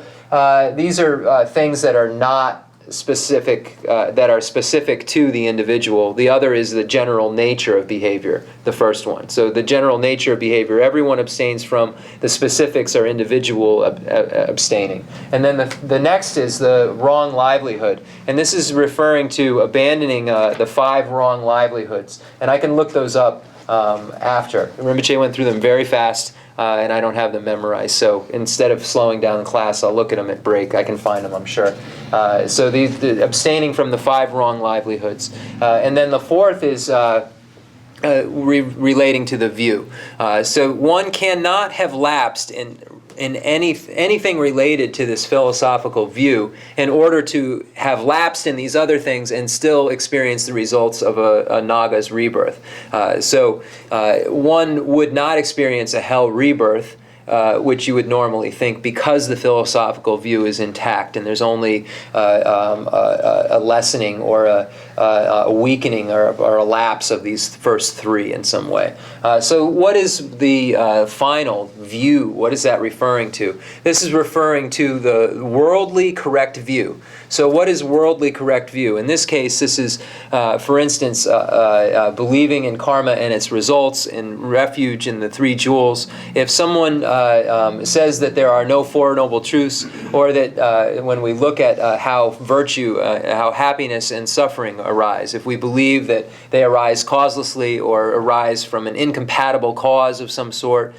these are things that are not specific, that are specific to the individual. The other is the general nature of behavior, the first one. So the general nature of behavior, everyone abstains from. The specifics are individual abstaining. And then the next is the wrong livelihood. And this is referring to abandoning the 5 wrong livelihoods. And I can look those up after. Rinpoche went through them very fast. And I don't have them memorized. So instead of slowing down the class, I'll look at them at break. I can find them, I'm sure. So the abstaining from the 5 wrong livelihoods. And then the fourth is relating to the view. So one cannot have lapsed in anything related to this philosophical view in order to have lapsed in these other things and still experience the results of a Naga's rebirth. So one would not experience a hell rebirth, which you would normally think, because the philosophical view is intact and there's only a lessening or a weakening or a lapse of these first 3 in some way. So what is the final view? What is that referring to? This is referring to the worldly correct view. So what is worldly correct view? In this case, this is, for instance, believing in karma and its results, in refuge in the 3 jewels. If someone says that there are no 4 noble truths, or that when we look at how virtue, how happiness and suffering arise, if we believe that they arise causelessly or arise from an incompatible cause of some sort,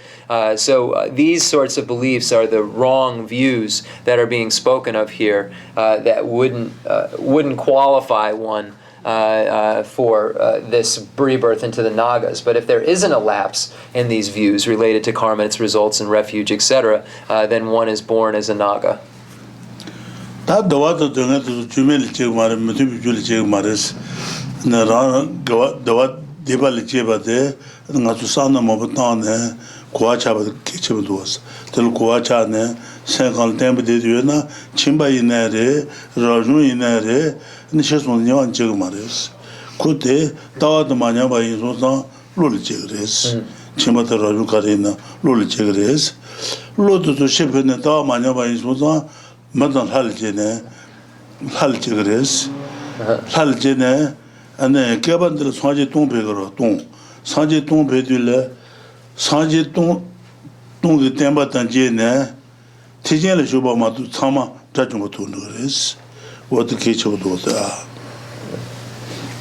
so these sorts of beliefs are the wrong views that are being spoken of here, that wouldn't qualify one for this rebirth into the Nagas. But if there isn't a lapse in these views related to karma, its results, and refuge, etc., then one is born as a Naga.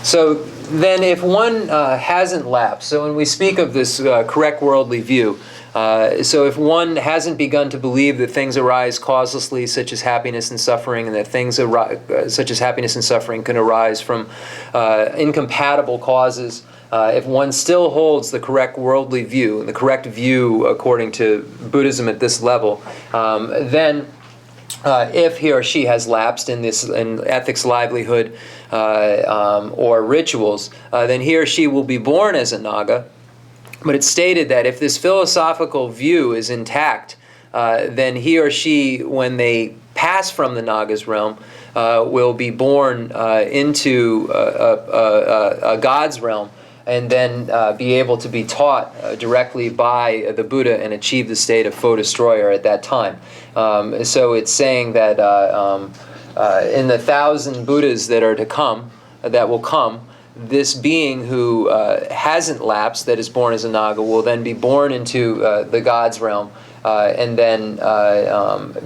So then if one hasn't lapsed, so when we speak of this correct worldly view, so if one hasn't begun to believe that things arise causelessly, such as happiness and suffering, and that things such as happiness and suffering can arise from incompatible causes, if one still holds the correct worldly view, the correct view according to Buddhism at this level, then if he or she has lapsed in ethics, livelihood, or rituals, then he or she will be born as a Naga. But it's stated that if this philosophical view is intact, then he or she, when they pass from the Naga's realm, will be born into a God's realm, and then be able to be taught directly by the Buddha and achieve the state of foe destroyer at that time. So it's saying that in the 1,000 Buddhas that are to come, that will come, this being who hasn't lapsed, that is born as a Naga, will then be born into the God's realm, and then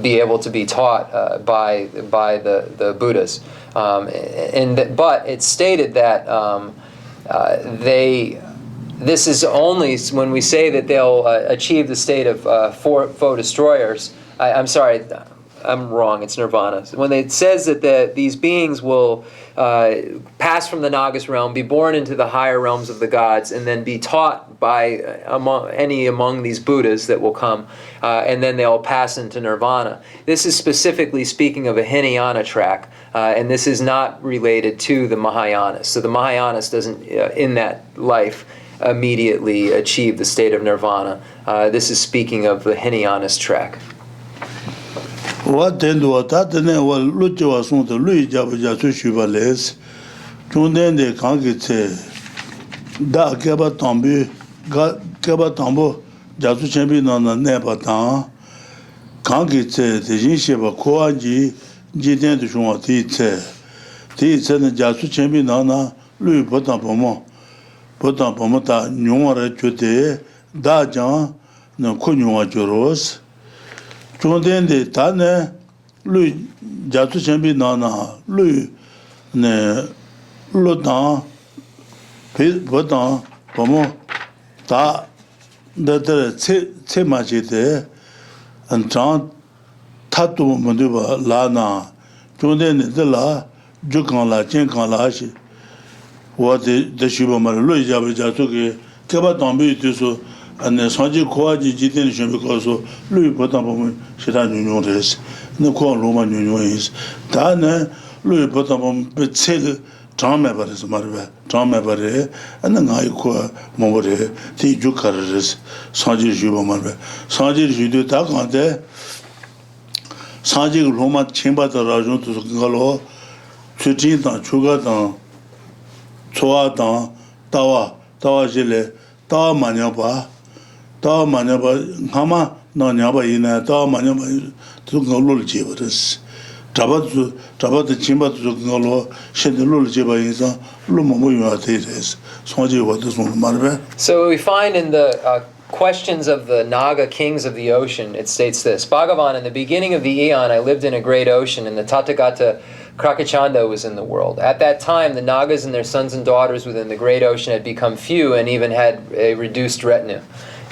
be able to be taught by the Buddhas. But it's stated that this is only when we say that they'll achieve the state of foe destroyers. I'm sorry, I'm wrong, it's nirvana. When it says that these beings will pass from the Naga's realm, be born into the higher realms of the gods, and then be taught by among these Buddhas that will come, and then they'll pass into nirvana. This is specifically speaking of a Hinayana track, and this is not related to the Mahayanas. So the Mahayanas doesn't, in that life, immediately achieve the state of nirvana. This is speaking of the Hinayanas track. What then do what that then will look you as on the Louis Jabaja Shivales, Jundan de Kangite, Da Gaba Tombi, Gaba Tombo, Jasu Champion on the Nepatan, Kangite, the Jinsheba Koaji, Jidan de Shumatite, Tis and the Jasu Champion on Louis Potapomo, Potapomota, Numara Chute, Da Jan, no Kunyua Joros. Chongden de Tane, Louis Jatu Chambi Nana, Louis ne Lotan, Potan, Pomo, Ta, the Temachite, and Chan Tatu Manduba Lana, Chongden de la, Jukan la, Chenkan la, what the Shubama, Louis Jabajatuki, Kabatambi to so. And the Sanji Koaji Jitin because Louis Potamum Shiran Union is, no call Roman Union is. Dana Louis Potamum Betzil, Tramabaris Marva, Tramabare, and then I call Mobore, the Jukaris, Sanji Juba Marva, Sanji Judu Takante, Sanji Roma Chamber the Rajon to Galo, Chujitan, Chugatan, Choatan, Tawa, Tawajile, Tawa Manyapa. Da Manaba Hama no Nyaba in a Da Manaba to Golo Jibas. Trabat the Chimba to Golo, shed the Lul Jiba in Lumu Thesis. Sonji what is one Marve. So we find in the questions of the Naga kings of the ocean, it states this: Bhagavan, in the beginning of the Aeon, I lived in a great ocean, and the Tathagata Krakachanda was in the world. At that time, the Nagas and their sons and daughters within the great ocean had become few and even had a reduced retinue.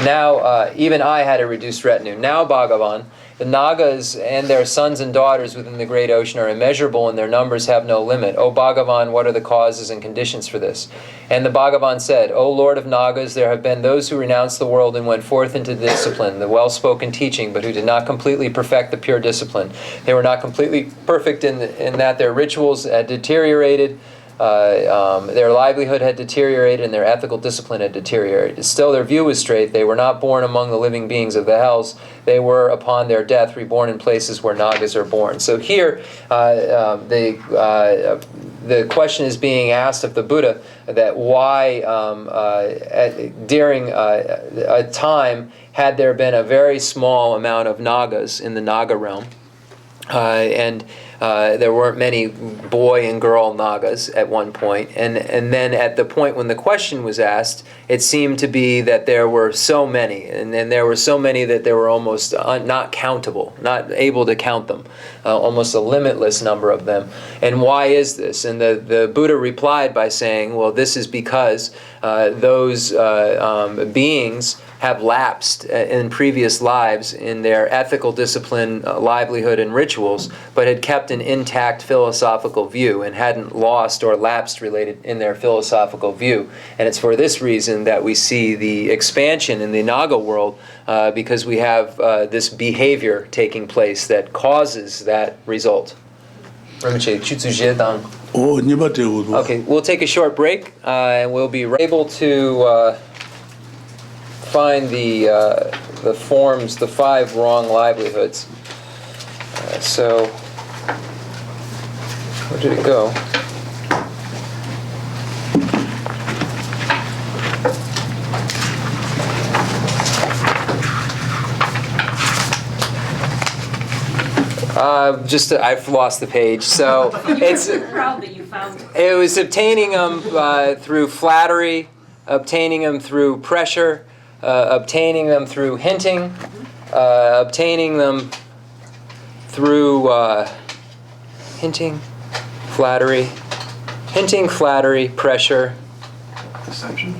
Now, even I had a reduced retinue. Now, Bhagavan, the Nagas and their sons and daughters within the great ocean are immeasurable and their numbers have no limit. O Bhagavan, what are the causes and conditions for this? And the Bhagavan said, O Lord of Nagas, there have been those who renounced the world and went forth into the discipline, the well-spoken teaching, but who did not completely perfect the pure discipline. They were not completely perfect in that their rituals had deteriorated, their livelihood had deteriorated, and their ethical discipline had deteriorated. Still, their view was straight. They were not born among the living beings of the hells. They were, upon their death, reborn in places where Nagas are born. So here, the question is being asked of the Buddha that why, during a time, had there been a very small amount of Nagas in the Naga realm, and there weren't many boy and girl Nagas at one point. And then at the point when the question was asked, it seemed to be that there were so many. And then there were so many that they were almost not countable, not able to count them, almost a limitless number of them. And why is this? And the Buddha replied by saying, well, this is because those beings have lapsed in previous lives in their ethical discipline, livelihood, and rituals, but had kept kept an intact philosophical view and hadn't lost or lapsed related in their philosophical view. And it's for this reason that we see the expansion in the Naga world, because we have this behavior taking place that causes that result. Okay, we'll take a short break, and we'll be able to find the forms, the 5 wrong livelihoods. So, where did it go? I've lost the page. So it's proud that you found it. It was obtaining them through flattery, obtaining them through pressure, obtaining them through hinting, obtaining them through hinting, flattery, pressure. Deception.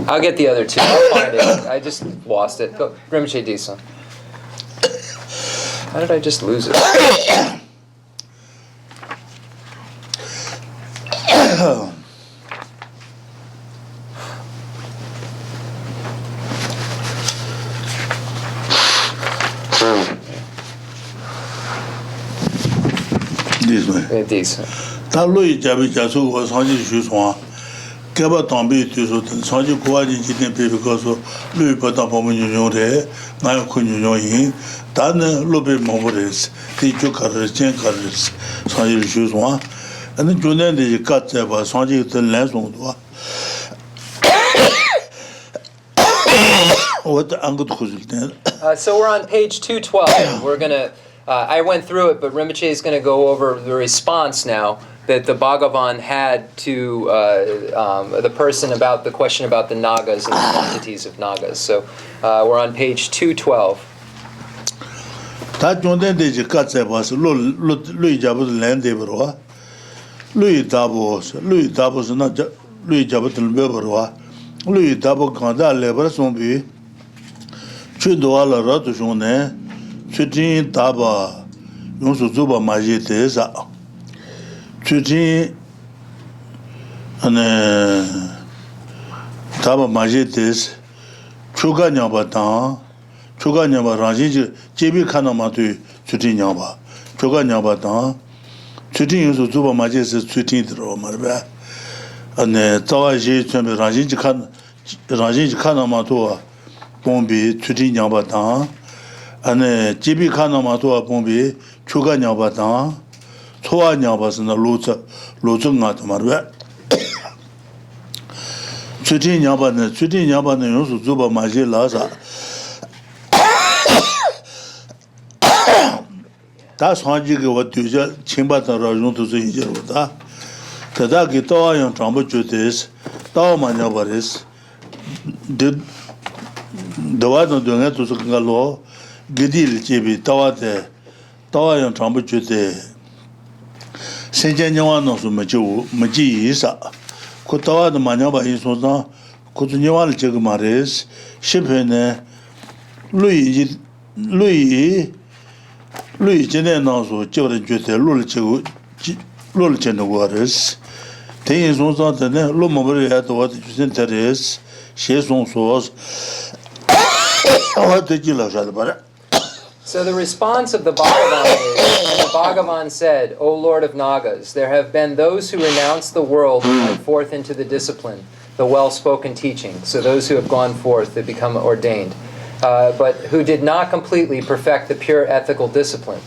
I'll get the other 2. I'll find it. I just lost it. Go, Rinpoche Disa. How did I just lose it? This way. Disa. Ta lui jabi jasu ko sanji shu swa. Keba tambi tu so sanji ko ji ji ne pe ko so lui pa ta pa mo nyu re na ko nyu yin ta ne lo be mo bo res ti ju ka re chen ka re sanji shu swa ane ju ne de ka tsa ba sanji te lan song do So we're on page 212. We're gonna. I went through it, but Rinpoche is going to go over the response now that the Bhagavan had to the person about the question about the Nagas and the quantities of Nagas. So we're on page 212. Ta jonde de ji ka tsa ba lo ja bu len de bro lui da bo na lui ja bu de be bro lui da bo kan da le bro son bi chu do la ra tu jone Tutin taba yonsu zuba majete sa Tutin ane taba majete chuga nyamba tan chuga nyamba ranji jebi kana ma tu Tutin nyamba chuga nyamba tan Tutin yonsu zuba majete Tutin dro marba ane tawa je chembe ranji kana ma to bombi Tutin nyamba tan ane jibi kana ma towa pombi chuga nyaba tang chowa nyaba sina lozu nga tamarwa chuti nyaba ne yonsu zuba maji la sa ta sanji ge wa tuja chimba ta ra yong tu su yin jero ta tada ki tawa yang chamba chutes tawa ma nyaba res de dawa no dunga tu su nga lo Gidil Jibi Tawa yang Chambu Chute Sentient Nyawa no su Maji Isa Ko Tawa de Manyaba Isona Ko tu Nyawa Chig Mares Shipene Lui Jene no su Chigre Chute Lul Chenuares Ten Isona Tene Lumabri at what you Teres She Son Sos What did you love? So the response of the Bhagavan is, the Bhagavan said, O Lord of Nagas, there have been those who renounce the world and went forth into the discipline, the well-spoken teaching. So those who have gone forth, they become ordained. But who did not completely perfect the pure ethical discipline.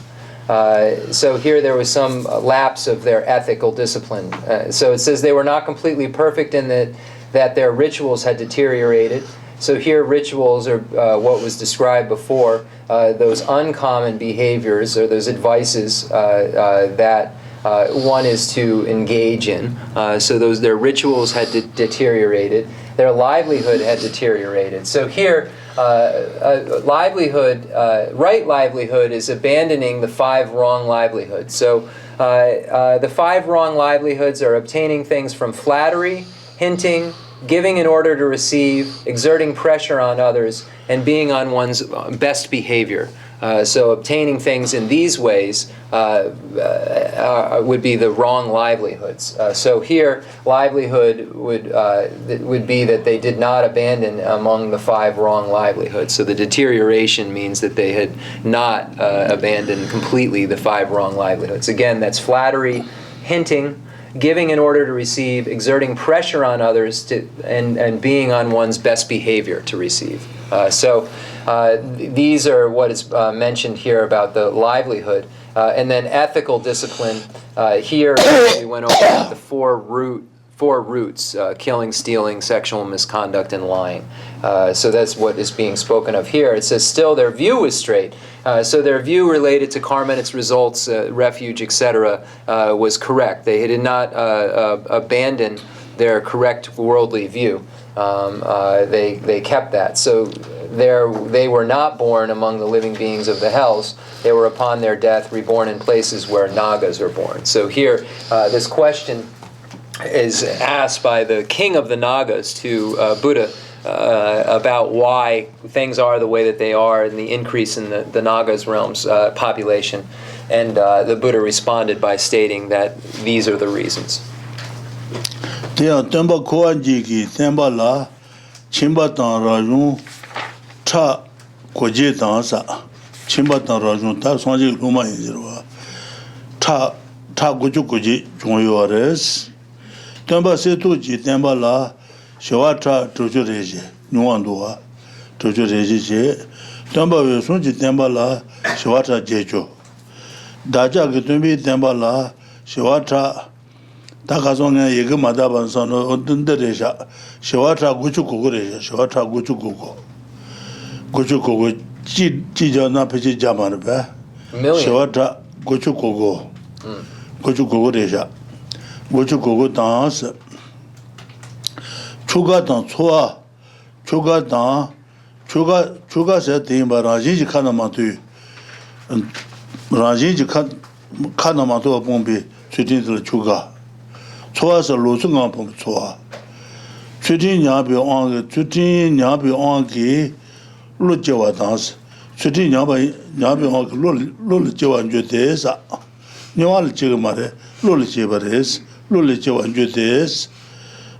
So here there was some lapse of their ethical discipline. So it says they were not completely perfect in that their rituals had deteriorated. So here rituals are what was described before, those uncommon behaviors or those advices that one is to engage in. So their rituals had deteriorated, their livelihood had deteriorated. So here, right livelihood is abandoning the 5 wrong livelihoods. So the 5 wrong livelihoods are obtaining things from flattery, hinting, giving in order to receive, exerting pressure on others, and being on one's best behavior. So obtaining things in these ways would be the wrong livelihoods. So here, livelihood would be that they did not abandon among the 5 wrong livelihoods. So the deterioration means that they had not abandoned completely the 5 wrong livelihoods. Again, that's flattery, hinting, giving in order to receive, exerting pressure on others, and being on one's best behavior to receive. These are what is mentioned here about the livelihood. And then ethical discipline, here we went over the 4 roots, killing, stealing, sexual misconduct, and lying. So that's what is being spoken of here. It says, still their view was straight. So their view related to karma and its results, refuge, etc., was correct. They did not abandon their correct worldly view. They kept that. So they were not born among the living beings of the hells. They were upon their death reborn in places where Nagas are born. So here, this question is asked by the king of the Nagas to Buddha about why things are the way that they are and the increase in the Nagas realm's population. And the Buddha responded by stating that these are the reasons. Temba Koanjiki, Temba La, Chimbatan Rajun, Ta Koje Dansa, Chimbatan Rajun, Ta Sanji Luma Injirwa, Ta Gujukuji, Jonyores, Temba Setuji, Temba La, Shawata Tujureji, Nuandua, Tujureji, Temba Vesunji, Temba La, Shawata Jejo, Daja Gitumbi, Temba La, Shawata Takazonga Yega Madaban Sano, Dunderesha, Shawata Guchukuresha, Shawata Guchukuko, Guchukuko, Chijana Pichi Jamanba, Shawata Guchukugo, Guchukuresha, Guchukugo dance, Chuga dan Chua, Chuga dan, Chuga said the Baraji Kanamatu, Raji Kanamatu Bombi, Sutin Chuga. Chua sa lo sunga pom chua. Chutin nyabi ongi lo jewa dans. Chutin nyabi ongi lo jewa njute sa. Nyawa le jega mare lo le jeba res, lo le jewa njute es.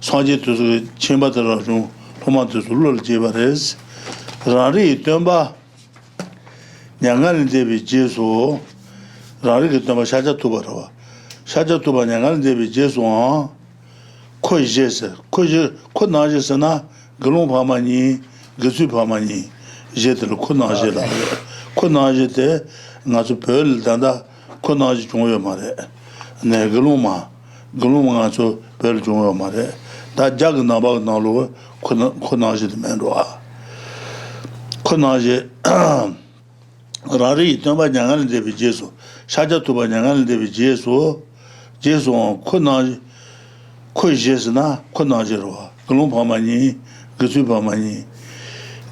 Sanje tusu chenpa tara jung, thoma tusu lo le jeba res. Rari tenpa nyangani debi jesu, rari ki tenpa shaja tuba rawa. Shaja tuba nyangal debi jesu an koi jese, ko na jese na galong pamani, gesu pamani, jetel ko na jela. Ko na jete nga su pel danda ko na je chungyo mare. Ne galong ma nga su pel chungyo mare. Da jag na ba na lo ko na je de menwa. Ko na je rari tuba nyangal debi jesu. Shaja tuba nyangal debi jesu Jesu Kunaji Kujesna Kunajirwa, Glumpamani, Gazupamani,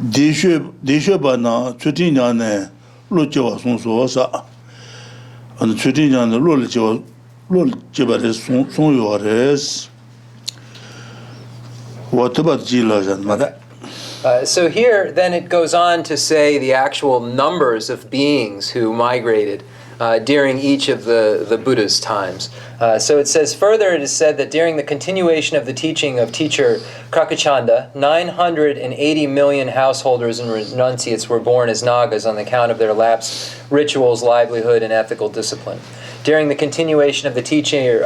Deshebana, Tutinane, Lucha Sonsosa, and Tutinan Lulicho Luchibares Sonyores. What about Gilas and Mother? So here, then it goes on to say the actual numbers of beings who migrated during each of the Buddha's times. So it says, further it is said that during the continuation of the teaching of teacher Kakachanda, 980 million householders and renunciates were born as Nagas on account of their lapsed rituals, livelihood, and ethical discipline. During the continuation of the teacher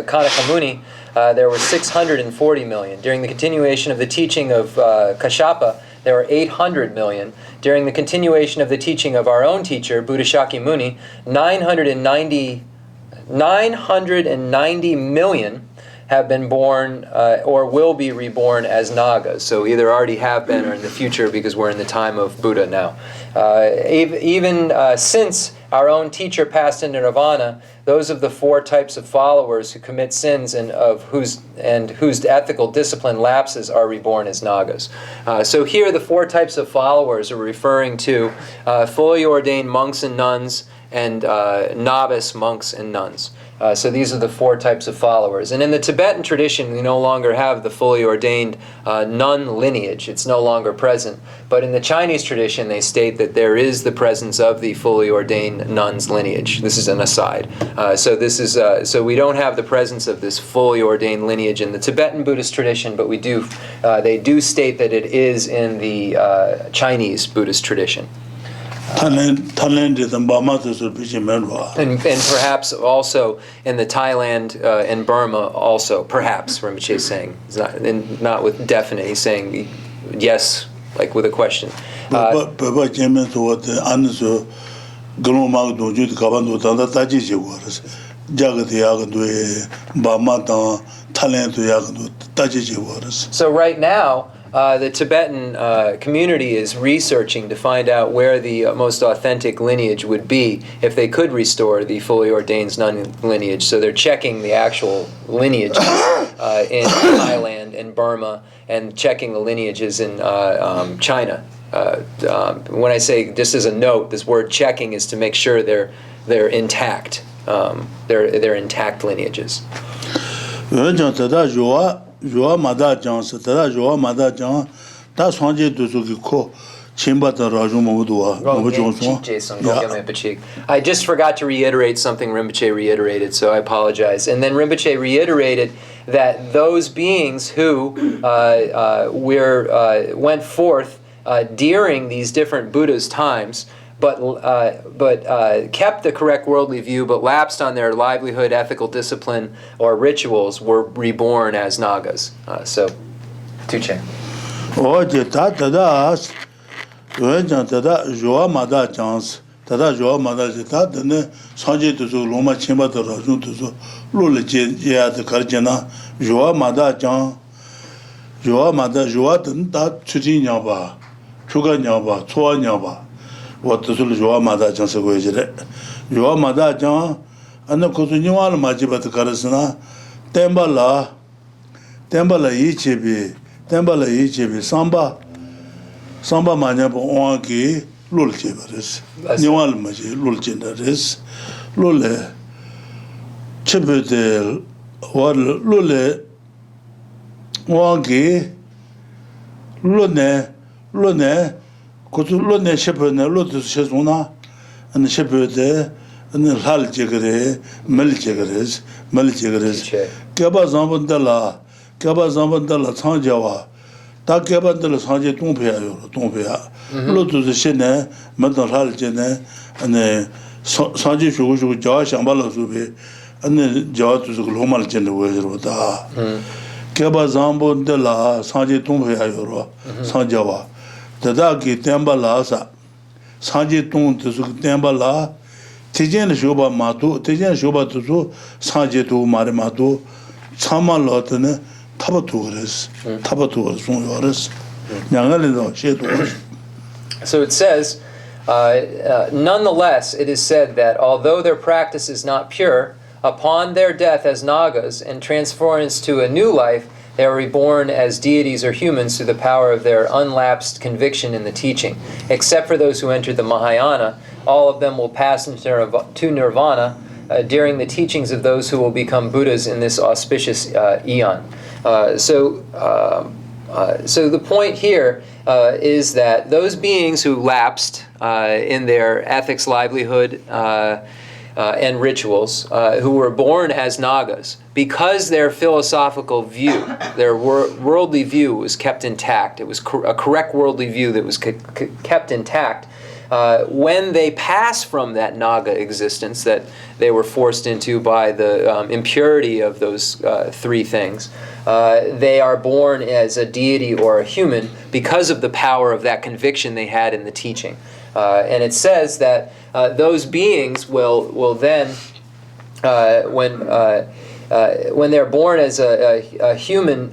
Kanaka Muni, there were 640 million. During the continuation of the teaching of Kashapa, there were 800 million. During the continuation of the teaching of our own teacher, Buddha Shakyamuni, 990 million have been born or will be reborn as Nagas. So either already have been or in the future, because we're in the time of Buddha now. Even since our own teacher passed into nirvana, those of the 4 types of followers who commit sins and whose ethical discipline lapses are reborn as Nagas. So here the 4 types of followers are referring to fully ordained monks and nuns and novice monks and nuns. So these are the 4 types of followers. And in the Tibetan tradition, we no longer have the fully ordained nun lineage. It's no longer present. But in the Chinese tradition, they state that there is the presence of the fully ordained nun's lineage. This is an aside. So we don't have the presence of this fully ordained lineage in the Tibetan Buddhist tradition, but they do state that it is in the Chinese Buddhist tradition. And perhaps also in the Thailand and Burma also, perhaps, Rinpoche is saying. Not with definite, he's saying yes, like with a question. So right now, the Tibetan community is researching to find out where the most authentic lineage would be if they could restore the fully ordained nun lineage. So they're checking the actual lineages in Thailand and Burma, and checking the lineages in China. When I say, just as a note, this word checking is to make sure they're intact. They're intact lineages. I just forgot to reiterate something Rinpoche reiterated, so I apologize. And then Rinpoche reiterated that those beings who went forth during these different Buddha's times, but kept the correct worldly view, but lapsed on their livelihood, ethical discipline, or rituals, were reborn as Nagas. So, Tuche. What the Joa Mada Jansa Guajere. Joa Mada Jan, and the Cosunual Majibat Karasana, Tembala Ichibi, Samba Manaba Oanki, Lulchibaris, Nual Maji, Lulchindaris, Lule, Chibitel, or Lule, Oanki, Lune, Kutulone shepherd, Lotus Shazuna, and the shepherd there, and the Hal Jigare, Melchigares, Gabazambandala, Sanjawa, Takabandala Sanje Tumpia, Lotus Shene, Madal Hal Jene, and the Sanji Shugu Josh and Balasubi, and the Jot to the Homal General. Gabazambandala, Sanje Tumpia, Sanjawa. Tadaki Tembalasa, Sanji Tun to Tembala, Tijan Shuba Matu, Tijan Shuba to Sanji to Marimatu, Sama Lotane, Tabaturis, Yoris, Yangalino, Shedwars. So it says, nonetheless, it is said that although their practice is not pure, upon their death as Nagas and transference to a new life, they are reborn as deities or humans through the power of their unlapsed conviction in the teaching. Except for those who entered the Mahayana, all of them will pass to Nirvana during the teachings of those who will become Buddhas in this auspicious eon. So the point here is that those beings who lapsed in their ethics, livelihood, and rituals, who were born as Nagas, because their philosophical view, their worldly view was kept intact. It was a correct worldly view that was kept intact. When they pass from that Naga existence that they were forced into by the impurity of those 3 things, they are born as a deity or a human because of the power of that conviction they had in the teaching. And it says that those beings will then, when they're born as a human,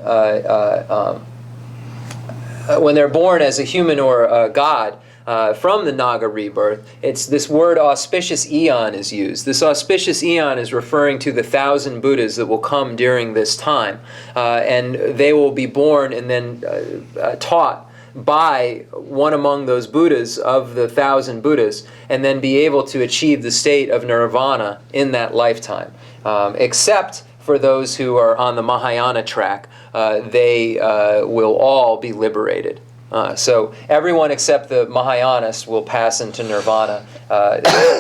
when they're born as a human or a god from the Naga rebirth, it's this word auspicious eon is used. This auspicious eon is referring to the 1,000 Buddhas that will come during this time, and they will be born and then taught by one among those Buddhas of the 1,000 Buddhas, and then be able to achieve the state of nirvana in that lifetime. Except for those who are on the Mahayana track, they will all be liberated. So everyone except the Mahayanists will pass into nirvana,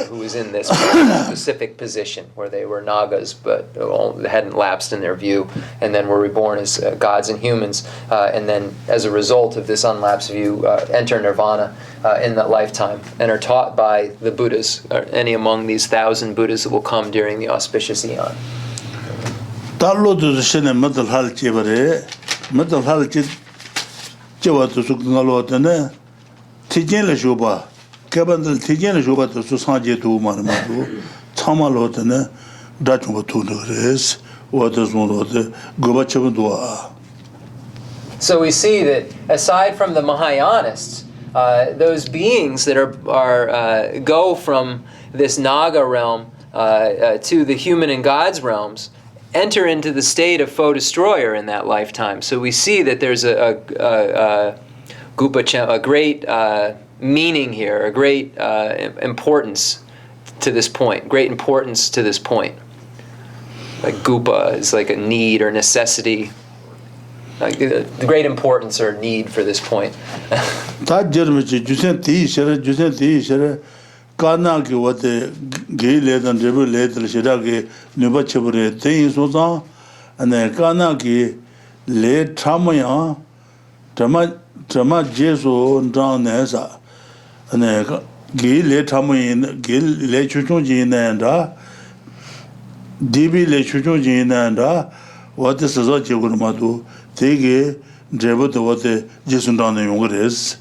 who is in this specific position where they were Nagas but hadn't lapsed in their view, and then were reborn as gods and humans, and then as a result of this unlapsed view enter nirvana in that lifetime, and are taught by the Buddhas, or any among these 1,000 Buddhas that will come during the auspicious eon. 제와도 숙능할로다네 티젠을 줘봐 개반들 티젠을 줘봐 또 수상제도 말마도 참말로다네 다좀 도르레스 와도스모로데 고바체도. So we see that aside from the Mahayanists, those beings that are go from this Naga realm to the human and God's realms enter into the state of foe destroyer in that lifetime. So we see that there's a great meaning here, a great importance to this point. Great importance to this point. Like gupa is like a need or necessity. Like the great importance or need for this point. Kanaki what the gay led and rebel led the Shiraki Nubachibure things was on, and then Kanaki led Tramaya, Trama Jesu down Nessa, and then gay led Tamain, gay led Chuchunji and DB led Chuchunji and what is the Zachigurmatu, take Drebu to what the Jesu down the younger is.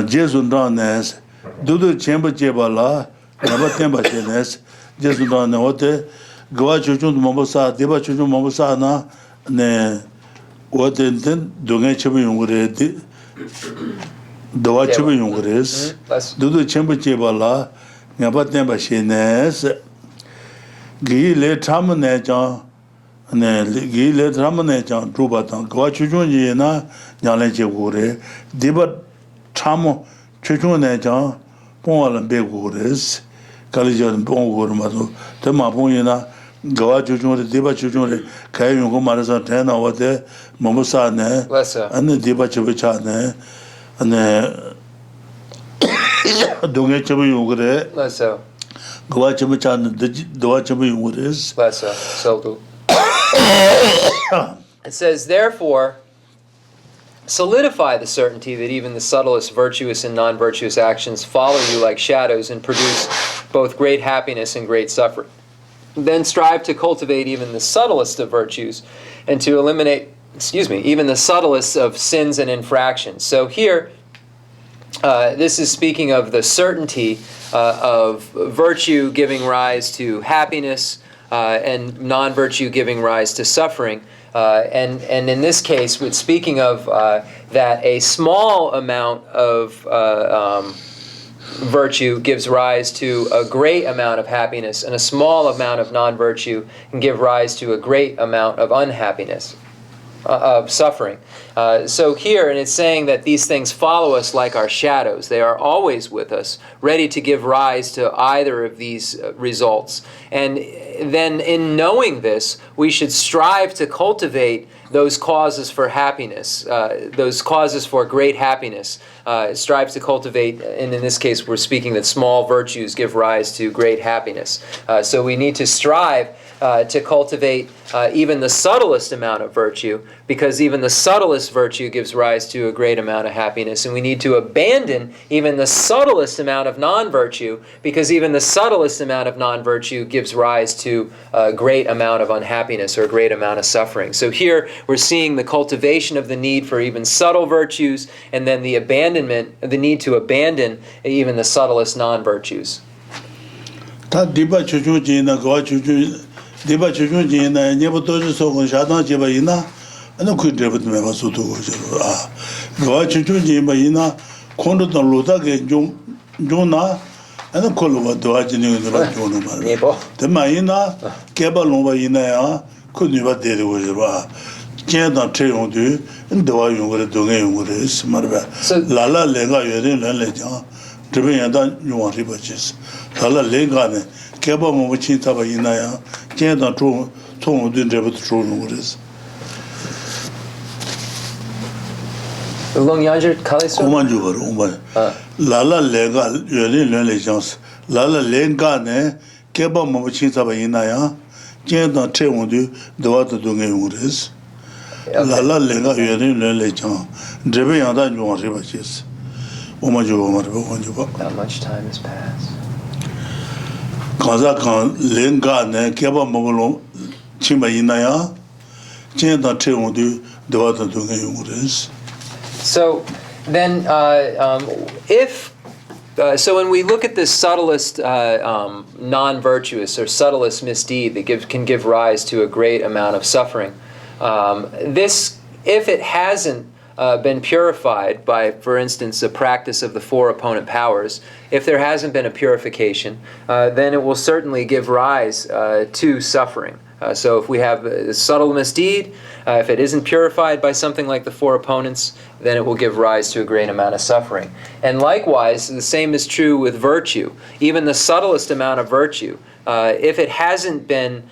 Jesu down Ness. Dudu Chenmo Jebala, never temper Chenes, just on the water, Goa Chuchun Momosa, Deba Chuchun Momosana, ne what then Dunga Chibuyungre, Doa Chibuyungres, Dudu Chenmo Jebala, never temper Chenes, Gi le Tramanejan, Gi le Tramanejan, Drubatan, Goa Chuchun Yena, Yaleche, Deba Tramo. 최초는 봉화는 배고르스 갈리전 봉고르마도 대마 봉이나 거와 조중을 대바 조중을 가용고 말해서 대나와데 뭐무사네 안에 대바 접차네 안에 동해 접이 요그래 맞아 거와 접차는 도와 접이 요그레스 맞아 so it says therefore solidify the certainty that even the subtlest virtuous and non-virtuous actions follow you like shadows and produce both great happiness and great suffering. Then strive to cultivate even the subtlest of virtues and to eliminate, even the subtlest of sins and infractions. So here, this is speaking of the certainty of virtue giving rise to happiness and non-virtue giving rise to suffering. And in this case, with speaking of that a small amount of virtue gives rise to a great amount of happiness, and a small amount of non-virtue can give rise to a great amount of unhappiness, of suffering. So here, and it's saying that these things follow us like our shadows. They are always with us, ready to give rise to either of these results. And then in knowing this, we should strive to cultivate those causes for happiness, those causes for great happiness. Strive to cultivate, and in this case we're speaking that small virtues give rise to great happiness. So we need to strive to cultivate even the subtlest amount of virtue, because even the subtlest virtue gives rise to a great amount of happiness. And we need to abandon even the subtlest amount of non-virtue, because even the subtlest amount of non-virtue gives rise to a great amount of unhappiness or a great amount of suffering. So here we're seeing the cultivation of the need for even subtle virtues, and then the abandonment, the need to abandon even the subtlest non-virtues. Deba chuchunji ina nyeba toji sokon shadang jeba ina ina kui dreba dhmeba sudu gojiru gawa chuchunji ima ina kondo tang luta ke jung na ina koluwa dwa jini dheba jung numa dema ina keba lomba ina ya ku nyeba deri gojiru Jenda Treondu, and the Wayunga Dunga Marba. Lala Lega Yadin Leja, Tribuyanda, you want ribaches. Lala Legane, Keba Mochita Inaya, Jenda Tom didn't have the true numbers. Long Yanger Kaliso? Umanjuba, Lala Lega Yadin Lejas, Lala Legane, Keba Mochita Inaya, Jenda Treondu, the water Dunga. Lala Lega Yadin Lejan, Tribuyanda, you want ribaches. Not much time has passed. Kazakan Lenga ne Keba Mogolo Chimba Inaya, Jenda Treondu, the water Dunga. So then, so when we look at this subtlest non-virtuous or subtlest misdeed that can give rise to a great amount of suffering, this, if it hasn't been purified by, for instance, a practice of the four opponent powers, if there hasn't been a purification, then it will certainly give rise to suffering. So if we have a subtle misdeed, if it isn't purified by something like the four opponents, then it will give rise to a great amount of suffering. And likewise, the same is true with virtue. Even the subtlest amount of virtue, if it hasn't been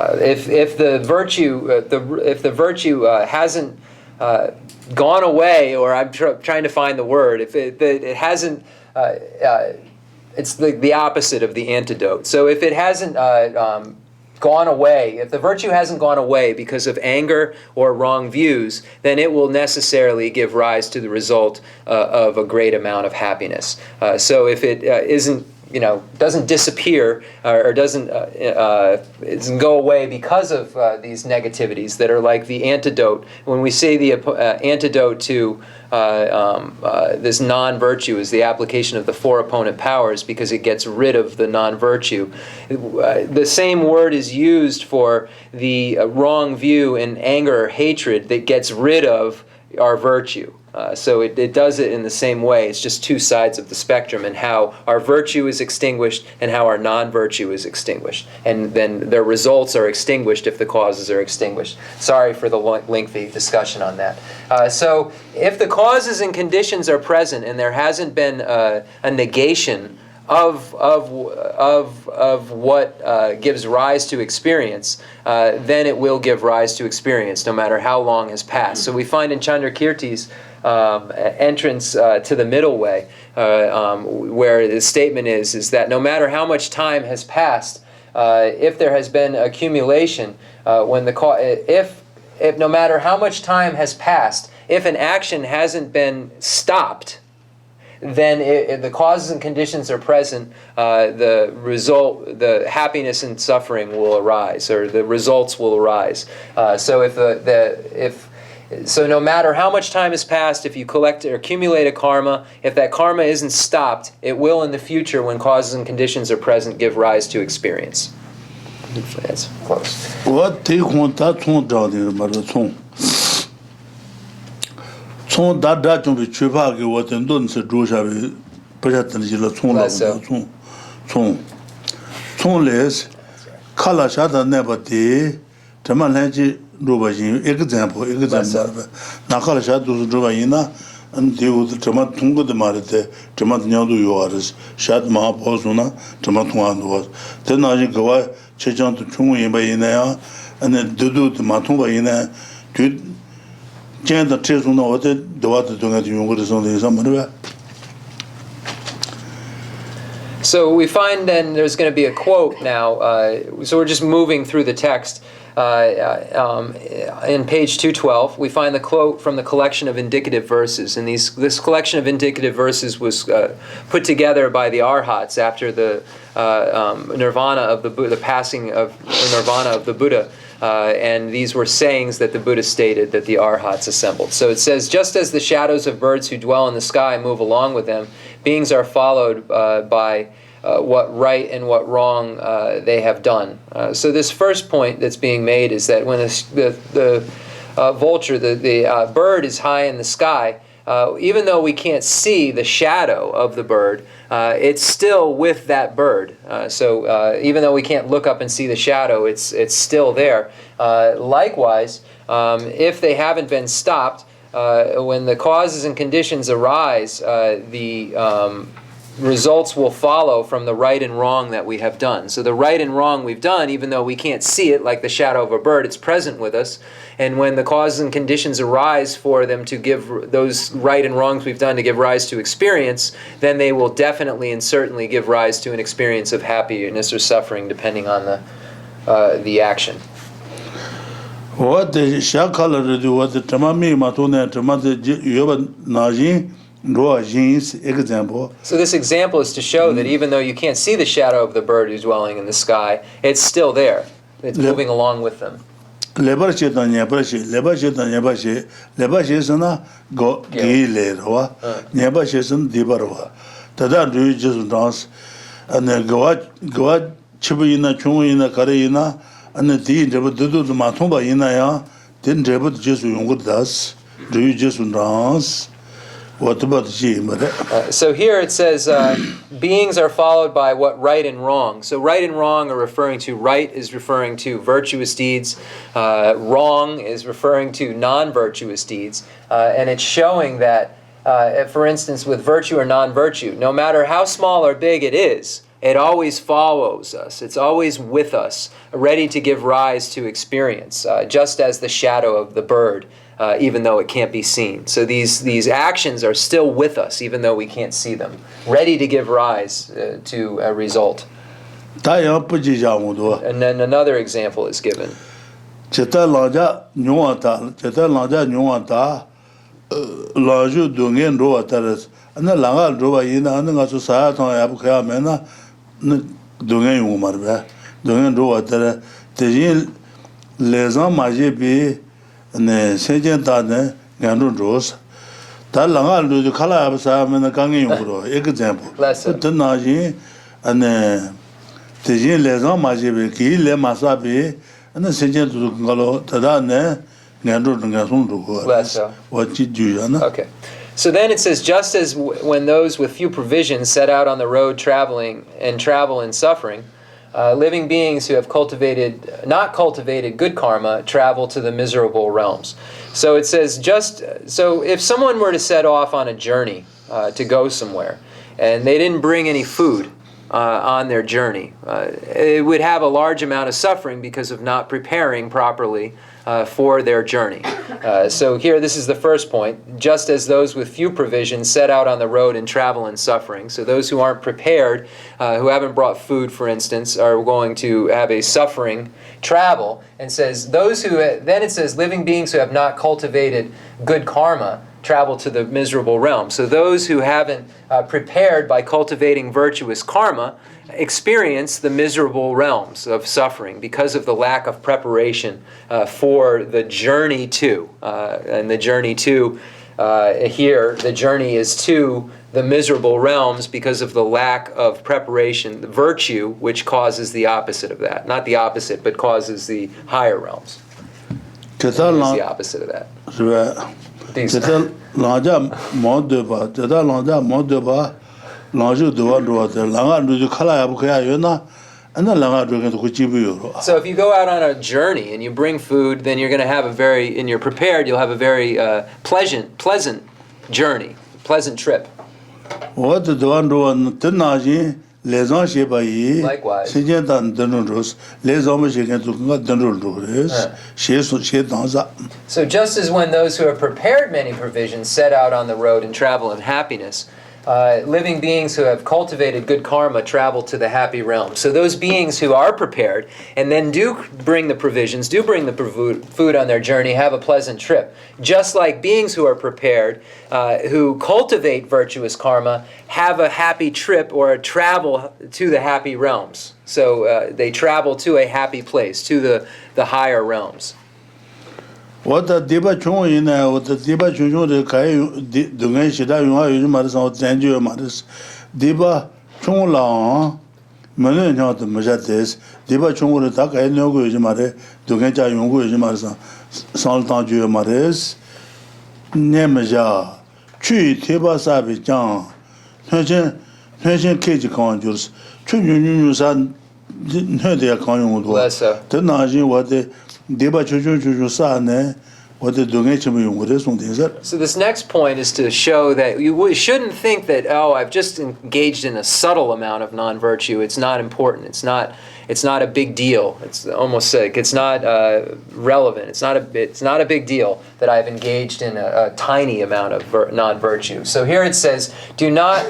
if the virtue hasn't gone away, or I'm trying to find the word, if it hasn't, it's the opposite of the antidote. So if it hasn't gone away, if the virtue hasn't gone away because of anger or wrong views, then it will necessarily give rise to the result of a great amount of happiness. So if it doesn't disappear or doesn't go away because of these negativities that are like the antidote. When we say the antidote to this non-virtue is the application of the four opponent powers, because it gets rid of the non-virtue. The same word is used for the wrong view and anger or hatred that gets rid of our virtue. So it does it in the same way. It's just two sides of the spectrum, and how our virtue is extinguished and how our non-virtue is extinguished. And then their results are extinguished if the causes are extinguished. Sorry for the lengthy discussion on that. So if the causes and conditions are present and there hasn't been a negation of what gives rise to experience, then it will give rise to experience, no matter how long has passed. So we find in Chandrakirti's entrance to the middle way, where the statement is that no matter how much time has passed, if there has been accumulation, if no matter how much time has passed, if an action hasn't been stopped, then if the causes and conditions are present, the happiness and suffering will arise, or the results will arise. So no matter how much time has passed, if you collect or accumulate a karma, if that karma isn't stopped, it will in the future, when causes and conditions are present, give rise to experience. That's close. What take on that Tsong down in the Tsong that to be Chupaki, what and don't say Drusha, Pajatan Tsong less, Kalashata never did, Tamanhaji. Example, Nakala Shadu Druvaina, and deal with the Tomat Tunga de Marite, Tomat Nyadu Yoris, Shat Maha Posuna, Tomatuan was. Then I go Chejan to Tunga by Inea, and then Dudu to Matumba Ina, to Jan the Chesuna, what the water to get you with somewhere. So we find then there's going to be a quote now. So we're just moving through the text. In page 212, we find the quote from the collection of indicative verses. And this collection of indicative verses was put together by the Arhats after the nirvana of the Buddha, the passing of nirvana of the Buddha. And these were sayings that the Buddha stated that the Arhats assembled. So it says, just as the shadows of birds who dwell in the sky move along with them, beings are followed by what right and what wrong they have done. So this first point that's being made is that when the vulture, the bird is high in the sky, even though we can't see the shadow of the bird, it's still with that bird. So even though we can't look up and see the shadow, it's still there. Likewise, if they haven't been stopped, when the causes and conditions arise, the results will follow from the right and wrong that we have done. So the right and wrong we've done, even though we can't see it like the shadow of a bird, it's present with us. And when the causes and conditions arise for them to give those right and wrongs we've done to give rise to experience, then they will definitely and certainly give rise to an experience of happiness or suffering, depending on the action. What the Shakala do what the Tamami Matuna Tamata Yoba Najin example. So this example is to show that even though you can't see the shadow of the bird who's dwelling in the sky, it's still there. It's moving along with them. So here it says, beings are followed by what right and wrong. So right and wrong are referring to, right is referring to virtuous deeds, wrong is referring to non-virtuous deeds, and it's showing that, for instance, with virtue or non-virtue, no matter how small or big it is, it always follows us. It's always with us, ready to give rise to experience, just as the shadow of the bird, even though it can't be seen. So these actions are still with us, even though we can't see them, ready to give rise to a result. And then another example is given. sentient gandu ros ta langa lu khala absa men kangi yungro example to naji ane tejin lezan maji be ki le masabi ane sentient ngalo tada ne gandu ngasung ro what you na. Okay. So then it says, just as when those with few provisions set out on the road travel in suffering, living beings who have not cultivated good karma travel to the miserable realms. So it says, so if someone were to set off on a journey to go somewhere, and they didn't bring any food on their journey, it would have a large amount of suffering because of not preparing properly for their journey. So here, this is the first point. Just as those with few provisions set out on the road and travel in suffering. So those who aren't prepared, who haven't brought food, for instance, are going to have a suffering travel. And says then it says, living beings who have not cultivated good karma travel to the miserable realm. So those who haven't prepared by cultivating virtuous karma experience the miserable realms of suffering because of the lack of preparation for the journey to. And the journey to, here, the journey is to the miserable realms because of the lack of preparation, the virtue, which causes the opposite of that. Not the opposite, but causes the higher realms. It's the opposite of that. So if you go out on a journey and you bring food, then you're going to have and you're prepared, you'll have a very pleasant journey, pleasant trip. Likewise. So just as when those who have prepared many provisions set out on the road and travel in happiness, living beings who have cultivated good karma travel to the happy realm. So those beings who are prepared and then do bring the provisions, do bring the food on their journey, have a pleasant trip. Just like beings who are prepared, who cultivate virtuous karma, have a happy trip or a travel to the happy realms. So they travel to a happy place, to the higher realms. What the Deba Chung in what the Deba Chung the Kai Dungan Shida Yunga Maris or Tanju Maris Deba Chung Lang Malan not the Majates Deba Chung the Tak and no Gujimare Dungaja Yungu Maris Saltan Ju Maris Nemaja 去贴吧啥比讲，反正开始讲就是，去啥，那得讲用多，但那些我的贴吧就啥呢？我的东西全部用过的送电视。So this next point is to show that you shouldn't think that, oh, I've just engaged in a subtle amount of non-virtue. It's not important. It's not a big deal. It's almost like it's not relevant. It's not a big deal that I've engaged in a tiny amount of non-virtue. So here it says, do not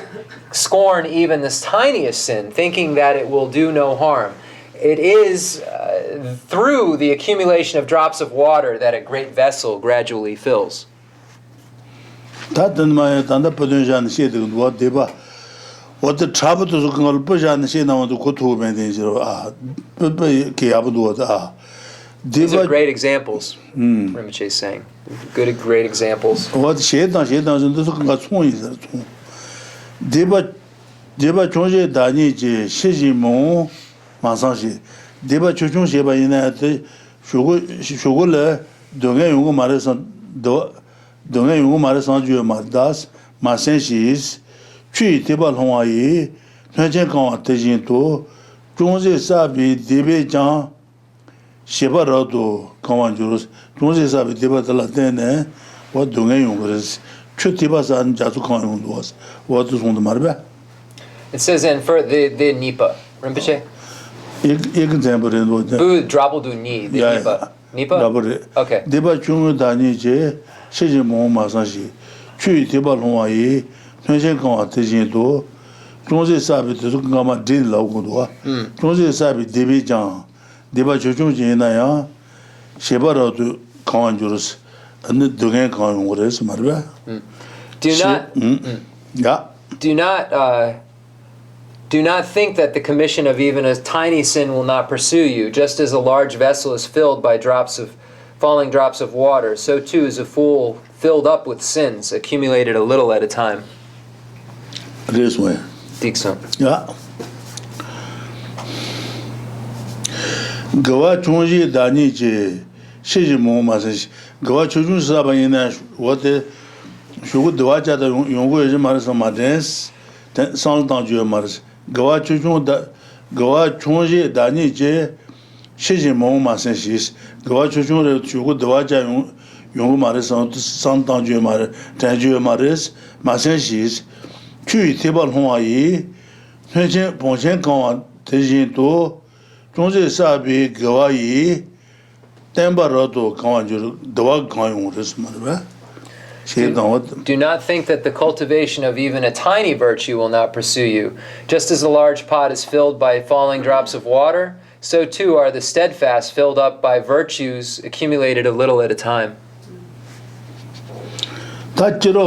scorn even this tiniest sin, thinking that it will do no harm. It is through the accumulation of drops of water that a great vessel gradually fills. These are great examples, Rinpoche is saying. Great examples. It says in for the Nipa, Rinpoche. Bu drabble du ni, the Nipa. Nipa? Okay. Do not think that the commission of even a tiny sin will not pursue you. Just as a large vessel is filled by falling drops of water, so too is a fool filled up with sins, accumulated a little at a time. This way. Dixon. Yeah. Gawa chungji dani je shiji mo ma se gawa chujun sa ba yin na what the shugu dwa cha da yonggu ye ma sa ma des sans dans Dieu ma gawa chujun da gawa chungji dani je shiji mo ma se shi gawa chujun re shugu dwa cha yonggu ma sans dans Dieu ma dans Dieu ma se shi去贴吧红阿姨，从前本身讲提醒多，总是啥比个阿姨，单把热多讲就是多讲用的什么的呗。Do not think that the cultivation of even a tiny virtue will not pursue you. Just as a large pot is filled by falling drops of water, so too are the steadfast filled up by virtues accumulated a little at a time. And then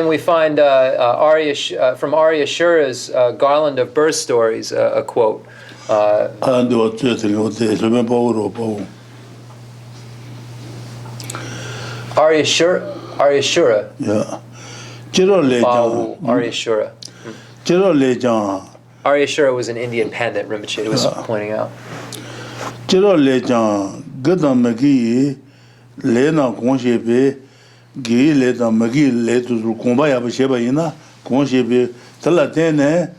we find from Arya Shura's Garland of Birth Stories a quote. Arya Shura. Yeah. Arya Shura. Arya Shura was an Indian pandit, Rinpoche was pointing out. Lena Gonshepe, Gay Leta Magi Letu Kumbaya Shebaina, Gonshepe, Talatene,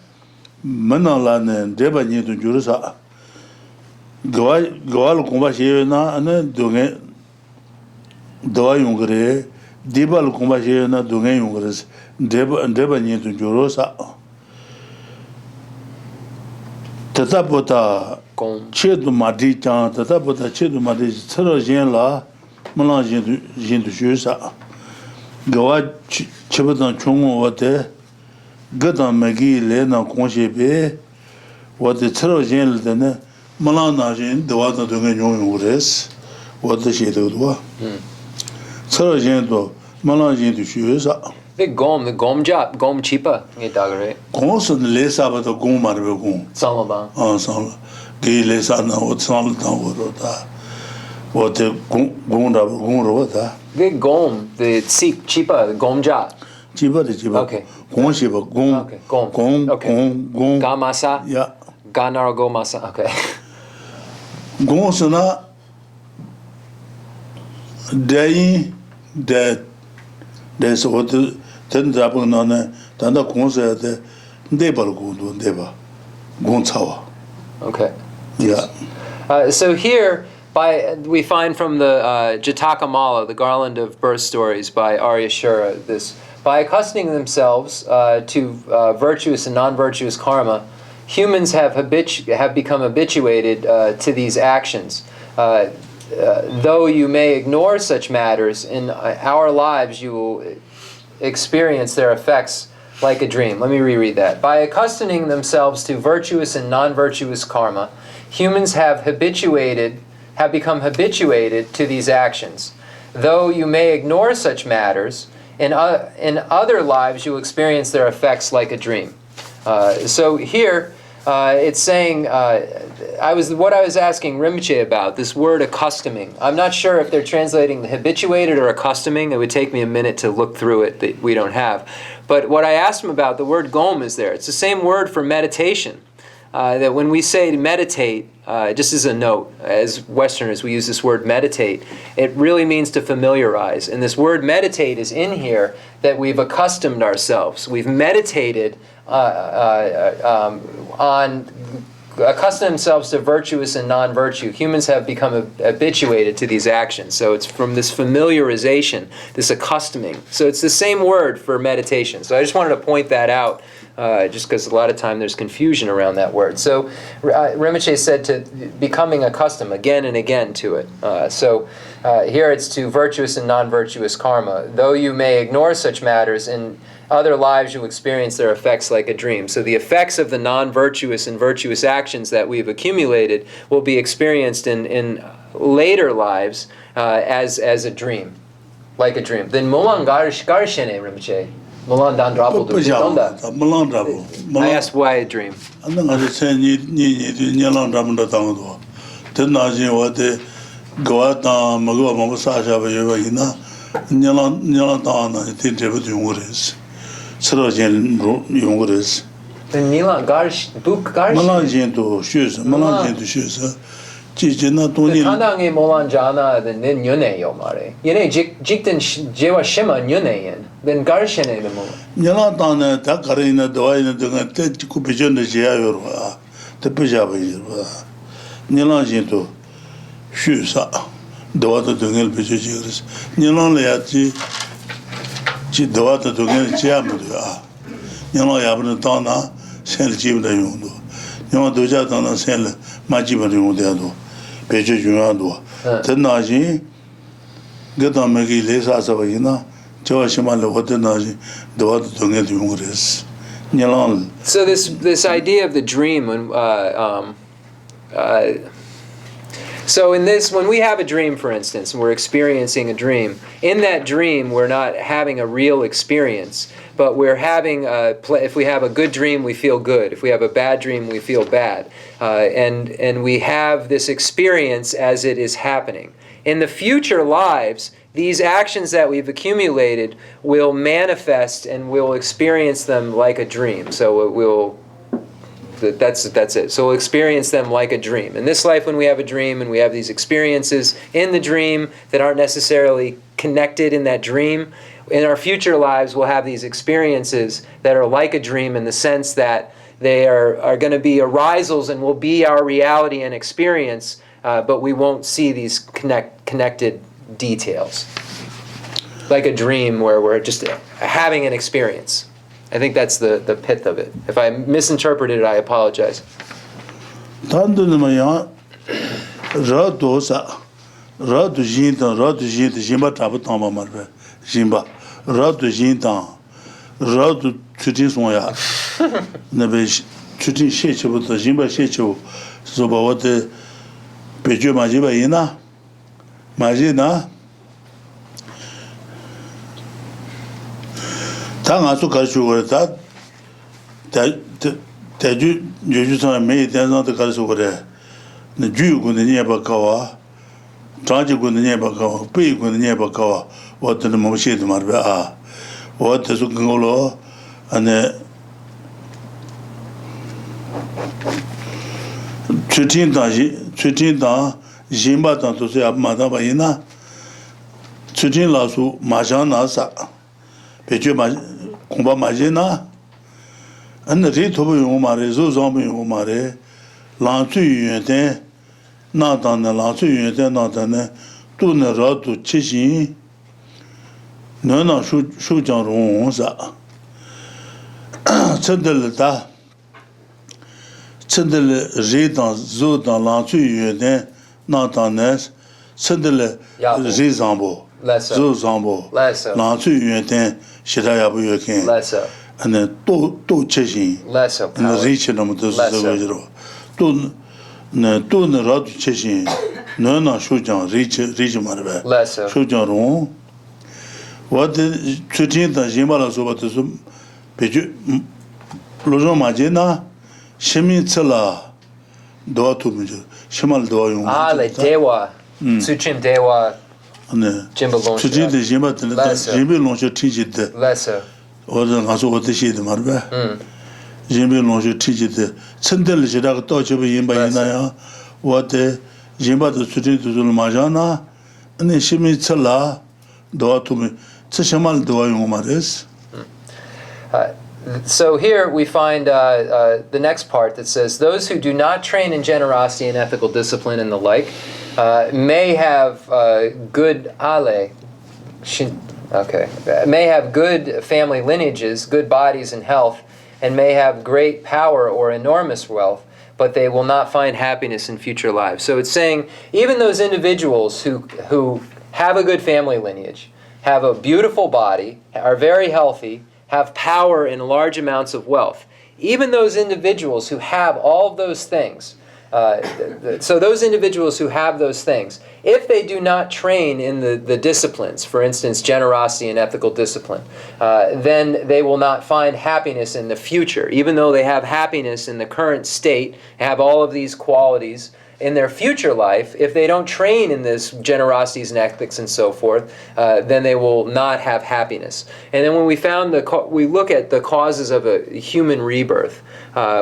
Manalan, Debani to Jurusa. Goal Kumbashena, and then Dunga Doyungre, Debal Kumbashena, Dungayungres, Debani to Jurusa. Tatapota, Chedu Madichan, Tatapota Chedu Madic, Sarajan La. Malang Jindu Shusa Gawa Chibadan Chungo Wate Gadan Magi Lena Conshepe what the Tero Jen Lene Malang Najin, the water to Ures, what the shade of Dua. Tero Jendo, Malang Jindu Shusa. The Gom job, Gom Chipa, Gitagare. Consul Lesa, but the Gom Marabon. Salaba. Ensemble. Gay Lesana, what Saltan Wota. What the Gom, the Gom, the Chipa, the Gom job. Chipa, the Chipa. Okay. Gom Shiba, Gom. Okay. Gom. Okay. Gom. Gamasa? Yeah. Ganar Gomasa. Okay. Gom Sana, Day, that There's what the ten draping on it, then the concert, neighbor go to neighbor. Okay. Yeah. So here, we find from the Jataka Mala, the Garland of Birth Stories by Aryashura, this by accustoming themselves to virtuous and non-virtuous karma, humans have become habituated to these actions. Though you may ignore such matters, in our lives you will experience their effects like a dream. Let me reread that. By accustoming themselves to virtuous and non-virtuous karma, humans have become habituated to these actions. Though you may ignore such matters, in other lives you will experience their effects like a dream. So here, it's saying, what I was asking Rinpoche about, this word accustoming. I'm not sure if they're translating the habituated or accustoming. It would take me a minute to look through it that we don't have. But what I asked him about, the word gom is there. It's the same word for meditation. That when we say to meditate, just as a note, as Westerners we use this word meditate, it really means to familiarize. And this word meditate is in here that we've accustomed ourselves. We've meditated accustomed themselves to virtuous and non-virtue. Humans have become habituated to these actions. So it's from this familiarization, this accustoming. So it's the same word for meditation. So I just wanted to point that out, just because a lot of time there's confusion around that word. So Rinpoche said to becoming accustomed again and again to it. Here it's to virtuous and non-virtuous karma. Though you may ignore such matters, in other lives you experience their effects like a dream. So the effects of the non-virtuous and virtuous actions that we've accumulated will be experienced in later lives as a dream, like a dream. Then Mulan Garshene Rinpoche. Mulan Dan Drapel. I asked why a dream. Then Nilan Garsh book Garsh. Malanjin to shoes, Malanjin to shoes. Jijina Tony. Kandangi Molan Jana, then Yune Yomare. Yene Jikten Jewa Shema Yunean, then Garshene the Molan. Yalatana, Takarina, Doina, the Kupijan de Jia, the Pijaba. Nilanjin to shoes, the water to Gil Pijis. Nilan Leati. The water to get Jamada. You know, I haven't done a sell Jim the Yundo. You know, do just on a sell Majiba Yundo, Peju Yundo. Then Naji get on Maggie Lesa Savina, Joshima, what the Naji, the water to get Yungres. Nilan. So this idea of the dream so in this, when we have a dream, for instance, and we're experiencing a dream, in that dream we're not having a real experience, but we're having, if we have a good dream, we feel good. If we have a bad dream, we feel bad. And we have this experience as it is happening. In the future lives, these actions that we've accumulated will manifest and we'll experience them like a dream. So that's it. So we'll experience them like a dream. In this life, when we have a dream and we have these experiences in the dream that aren't necessarily connected in that dream, in our future lives we'll have these experiences that are like a dream in the sense that they are going to be arisals and will be our reality and experience, but we won't see these connected details. Like a dream where we're just having an experience. I think that's the pith of it. If I misinterpreted it, I apologize. Tangasu Karsu, that you may dance on the Karsu, the Jew good near Bakawa, Tragic good near Bakawa, Pig good near Bakawa, what the Moshi Marba, what the Sukangolo, and the 13 Jimba to say Madabaina, 13 Lasu, Majana Sa. 배주 마 공부 마지나 안 리토브 용 말에 조정부 용 말에 랑주 유연대 나다는 랑주 유연대 나다는 또는 치신 너나 수장롱사 천들다 천들 리당 조당 랑주 유연대 나다는 천들 리장보 조장보 랑주 유연대 시다야부 여긴 and 또 체신 리치는 것도 저거로 또 라도 체신 너나 수장 리치 말ပဲ수장로 what 추진다 지마라 소바도 배주 로조마제나 시민철라 도와투미죠 시말 도와용 le dewa suchim dewa 네 추진다 지마들 지밀롱쇼 티지데 어제 가서 어디시드 말봐 지밀롱쇼 티지데 천델 지라가 또 접이 임바이나야 what 지마도 추진도 좀 마잖아 아니 시민철라 도와투미 tshamal doayung mares. So here we find the next part that says, those who do not train in generosity and ethical discipline and the like may have good may have good family lineages, good bodies and health, and may have great power or enormous wealth, but they will not find happiness in future lives. So it's saying even those individuals who have a good family lineage, have a beautiful body, are very healthy, have power and large amounts of wealth. Even those individuals who have all of those things, so those individuals who have those things, if they do not train in the disciplines, for instance, generosity and ethical discipline, then they will not find happiness in the future. Even though they have happiness in the current state, have all of these qualities, in their future life, if they don't train in this generosities and ethics and so forth, then they will not have happiness. And then when we look at the causes of a human rebirth,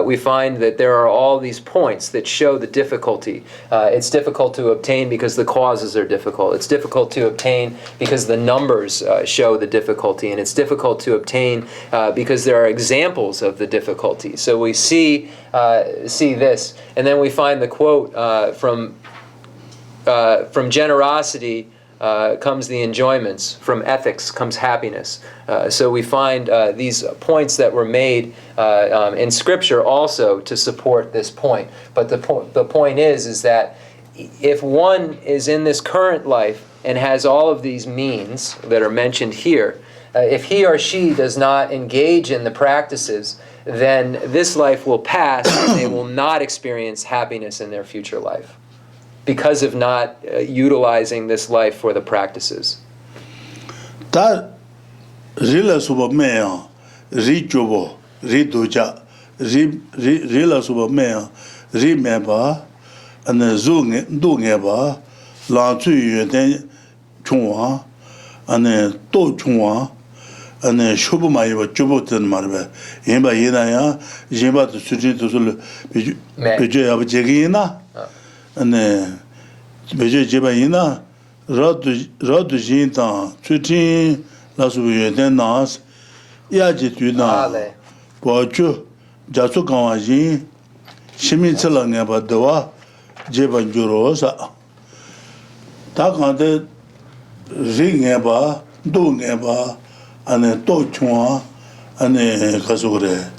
we find that there are all these points that show the difficulty. It's difficult to obtain because the causes are difficult. It's difficult to obtain because the numbers show the difficulty, and it's difficult to obtain because there are examples of the difficulty. So we see this, and then we find the quote from generosity comes the enjoyments, from ethics comes happiness. So we find these points that were made in Scripture also to support this point. But the point is that if one is in this current life and has all of these means that are mentioned here, if he or she does not engage in the practices, then this life will pass and they will not experience happiness in their future life because of not utilizing this life for the practices. Ta rila suba mea ri jobo ri doja rila suba mea ri meba ane zu do ngeba la zu yue den chungwa ane do chungwa ane shubu ma yiba jobo den marbe yinba yinaya yinba to sujin to sul bejo yaba jegina ane bejo jeba yina radu jin ta sujin la subu yue den nas yaji tu na bojo jasu kawa jin shimi tsala ngeba dawa jeba njuro sa ta kante ri ngeba do ngeba ane to chungwa ane kasukure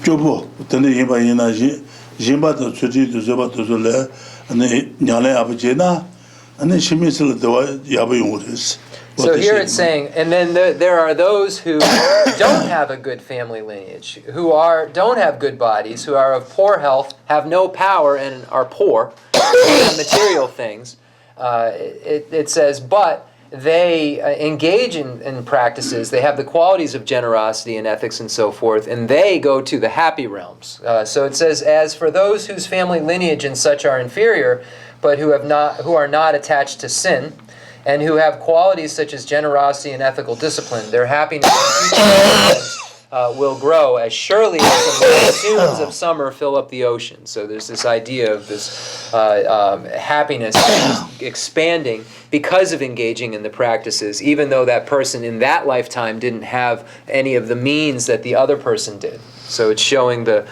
jobo tene yinba yina yinba to tsuji to zoba to zole ane nyale abu jena ane shimi tsala dawa yabu yungures. So here it's saying, and then there are those who don't have a good family lineage, who don't have good bodies, who are of poor health, have no power, and are poor, have material things. It says, but they engage in practices, they have the qualities of generosity and ethics and so forth, and they go to the happy realms. So it says, as for those whose family lineage and such are inferior, but who are not attached to sin, and who have qualities such as generosity and ethical discipline, their happiness will grow as surely as the monsoons of summer fill up the ocean. So there's this idea of this happiness expanding because of engaging in the practices, even though that person in that lifetime didn't have any of the means that the other person did. So it's showing the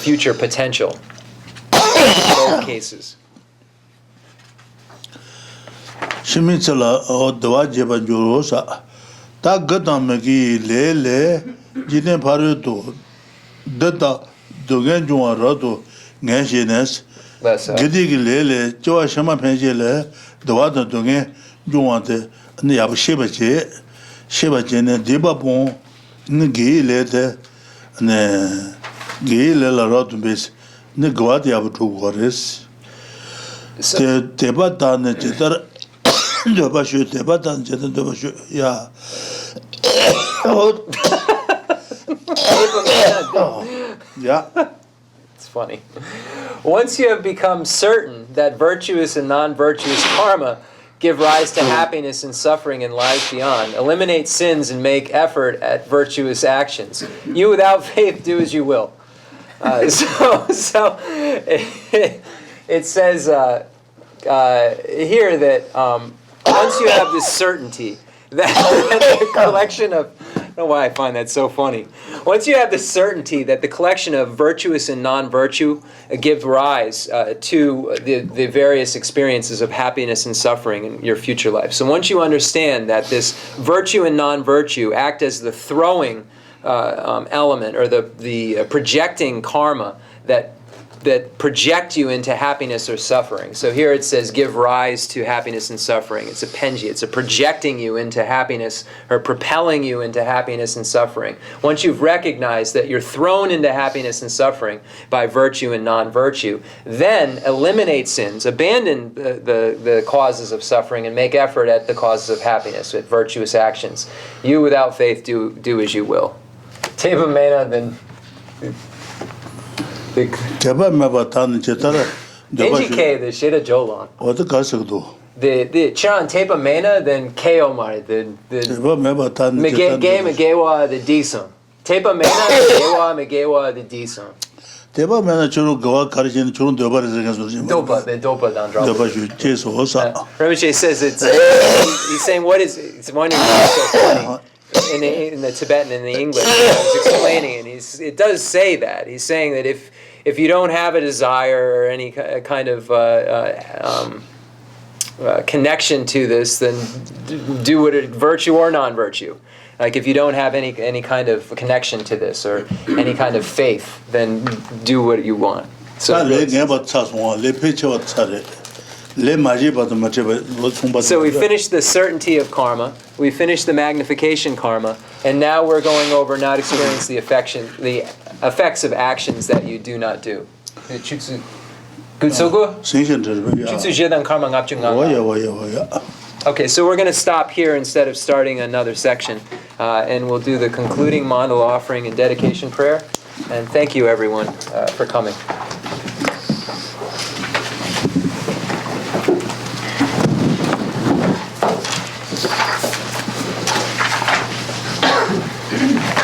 future potential in both cases. Shimichela Odawa Jeba Jurosa. Tagadamaki Lele, Jine Paruto, Data, Dogen Jua Roto, Gashines, Gidig Lele, Joa Shama Pengele, the water Dogen, Juante, and the Abshibache, Shibachene, Dibabon, Ngi Lete, and Gay Lela Rotubis, Niguati Abutu Waris, Tebatan, etc. Tebatan, yeah. Yeah. It's funny. Once you have become certain that virtuous and non-virtuous karma give rise to happiness and suffering in life beyond, eliminate sins and make effort at virtuous actions. You without faith do as you will. So it says here that once you have this certainty that the collection of, I don't know why I find that so funny. Once you have the certainty that the collection of virtuous and non-virtue give rise to the various experiences of happiness and suffering in your future life. So once you understand that this virtue and non-virtue act as the throwing element or the projecting karma that project you into happiness or suffering. So here it says give rise to happiness and suffering. It's a penji. It's a projecting you into happiness or propelling you into happiness and suffering. Once you've recognized that you're thrown into happiness and suffering by virtue and non-virtue, then eliminate sins, abandon the causes of suffering, and make effort at the causes of happiness, at virtuous actions. You without faith do as you will. Teva mena then... Teba Mabatan Chetara, NGK, the Shida Jolan. What the Kasakdo? The Chan Tepa Mena, then Keomar, the Teba Mabatan Game Megewa, the Disum. Tepa Mena, Megewa, the Disum. Teba Manachuru Goa Karijin Churun Doba is against Dopa, the Dopa Dandra. Dopa Chase Osa. Rinpoche says he's saying it's wondering why it's so funny. In the Tibetan and the English, he's explaining it. It does say that. He's saying that if you don't have a desire or any kind of connection to this, then do it virtue or non-virtue. Like if you don't have any kind of connection to this or any kind of faith, then do what you want. So we finished the certainty of karma, we finished the magnification karma, and now we're going over not experience the effects of actions that you do not do. Okay, so we're going to stop here instead of starting another section, and we'll do the concluding mandala offering and dedication prayer. And thank you everyone for coming.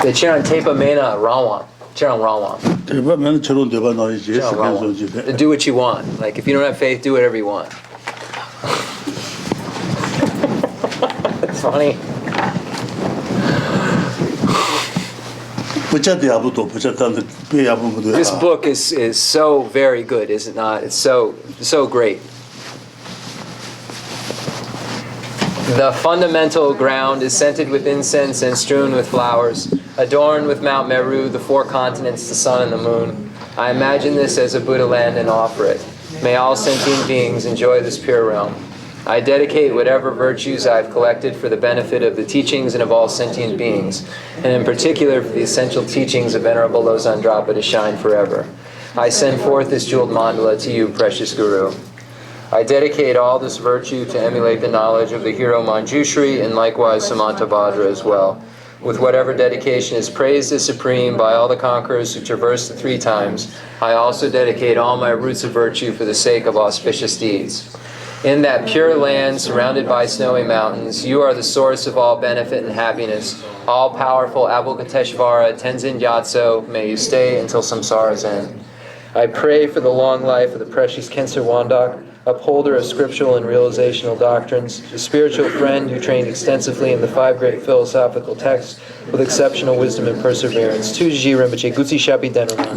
The Cheran Tepa Mena Rawan. Cheran Rawan. Tepa Mena Cheran Deba Nori. Do what you want. Like if you don't have faith, do whatever you want. It's funny. This book is so very good, is it not? It's so great. The fundamental ground is scented with incense and strewn with flowers, adorned with Mount Meru, the 4 continents, the sun and the moon. I imagine this as a Buddha land and offer it. May all sentient beings enjoy this pure realm. I dedicate whatever virtues I've collected for the benefit of the teachings and of all sentient beings, and in particular for the essential teachings of Venerable Losang Drapa to shine forever. I send forth this jeweled mandala to you, precious Guru. I dedicate all this virtue to emulate the knowledge of the hero Manjushri and likewise Samantabhadra as well. With whatever dedication is praised as supreme by all the conquerors who traverse the 3 times, I also dedicate all my roots of virtue for the sake of auspicious deeds. In that pure land surrounded by snowy mountains, you are the source of all benefit and happiness. All-powerful Avalokiteshvara Tenzin Gyatso, may you stay until samsara's end. I pray for the long life of the precious Khensur Wandok, upholder of scriptural and realizational doctrines, the spiritual friend who trained extensively in the 5 great philosophical texts with exceptional wisdom and perseverance. Tu Geshe Rinpoche, Gutsi Shapi Denrama.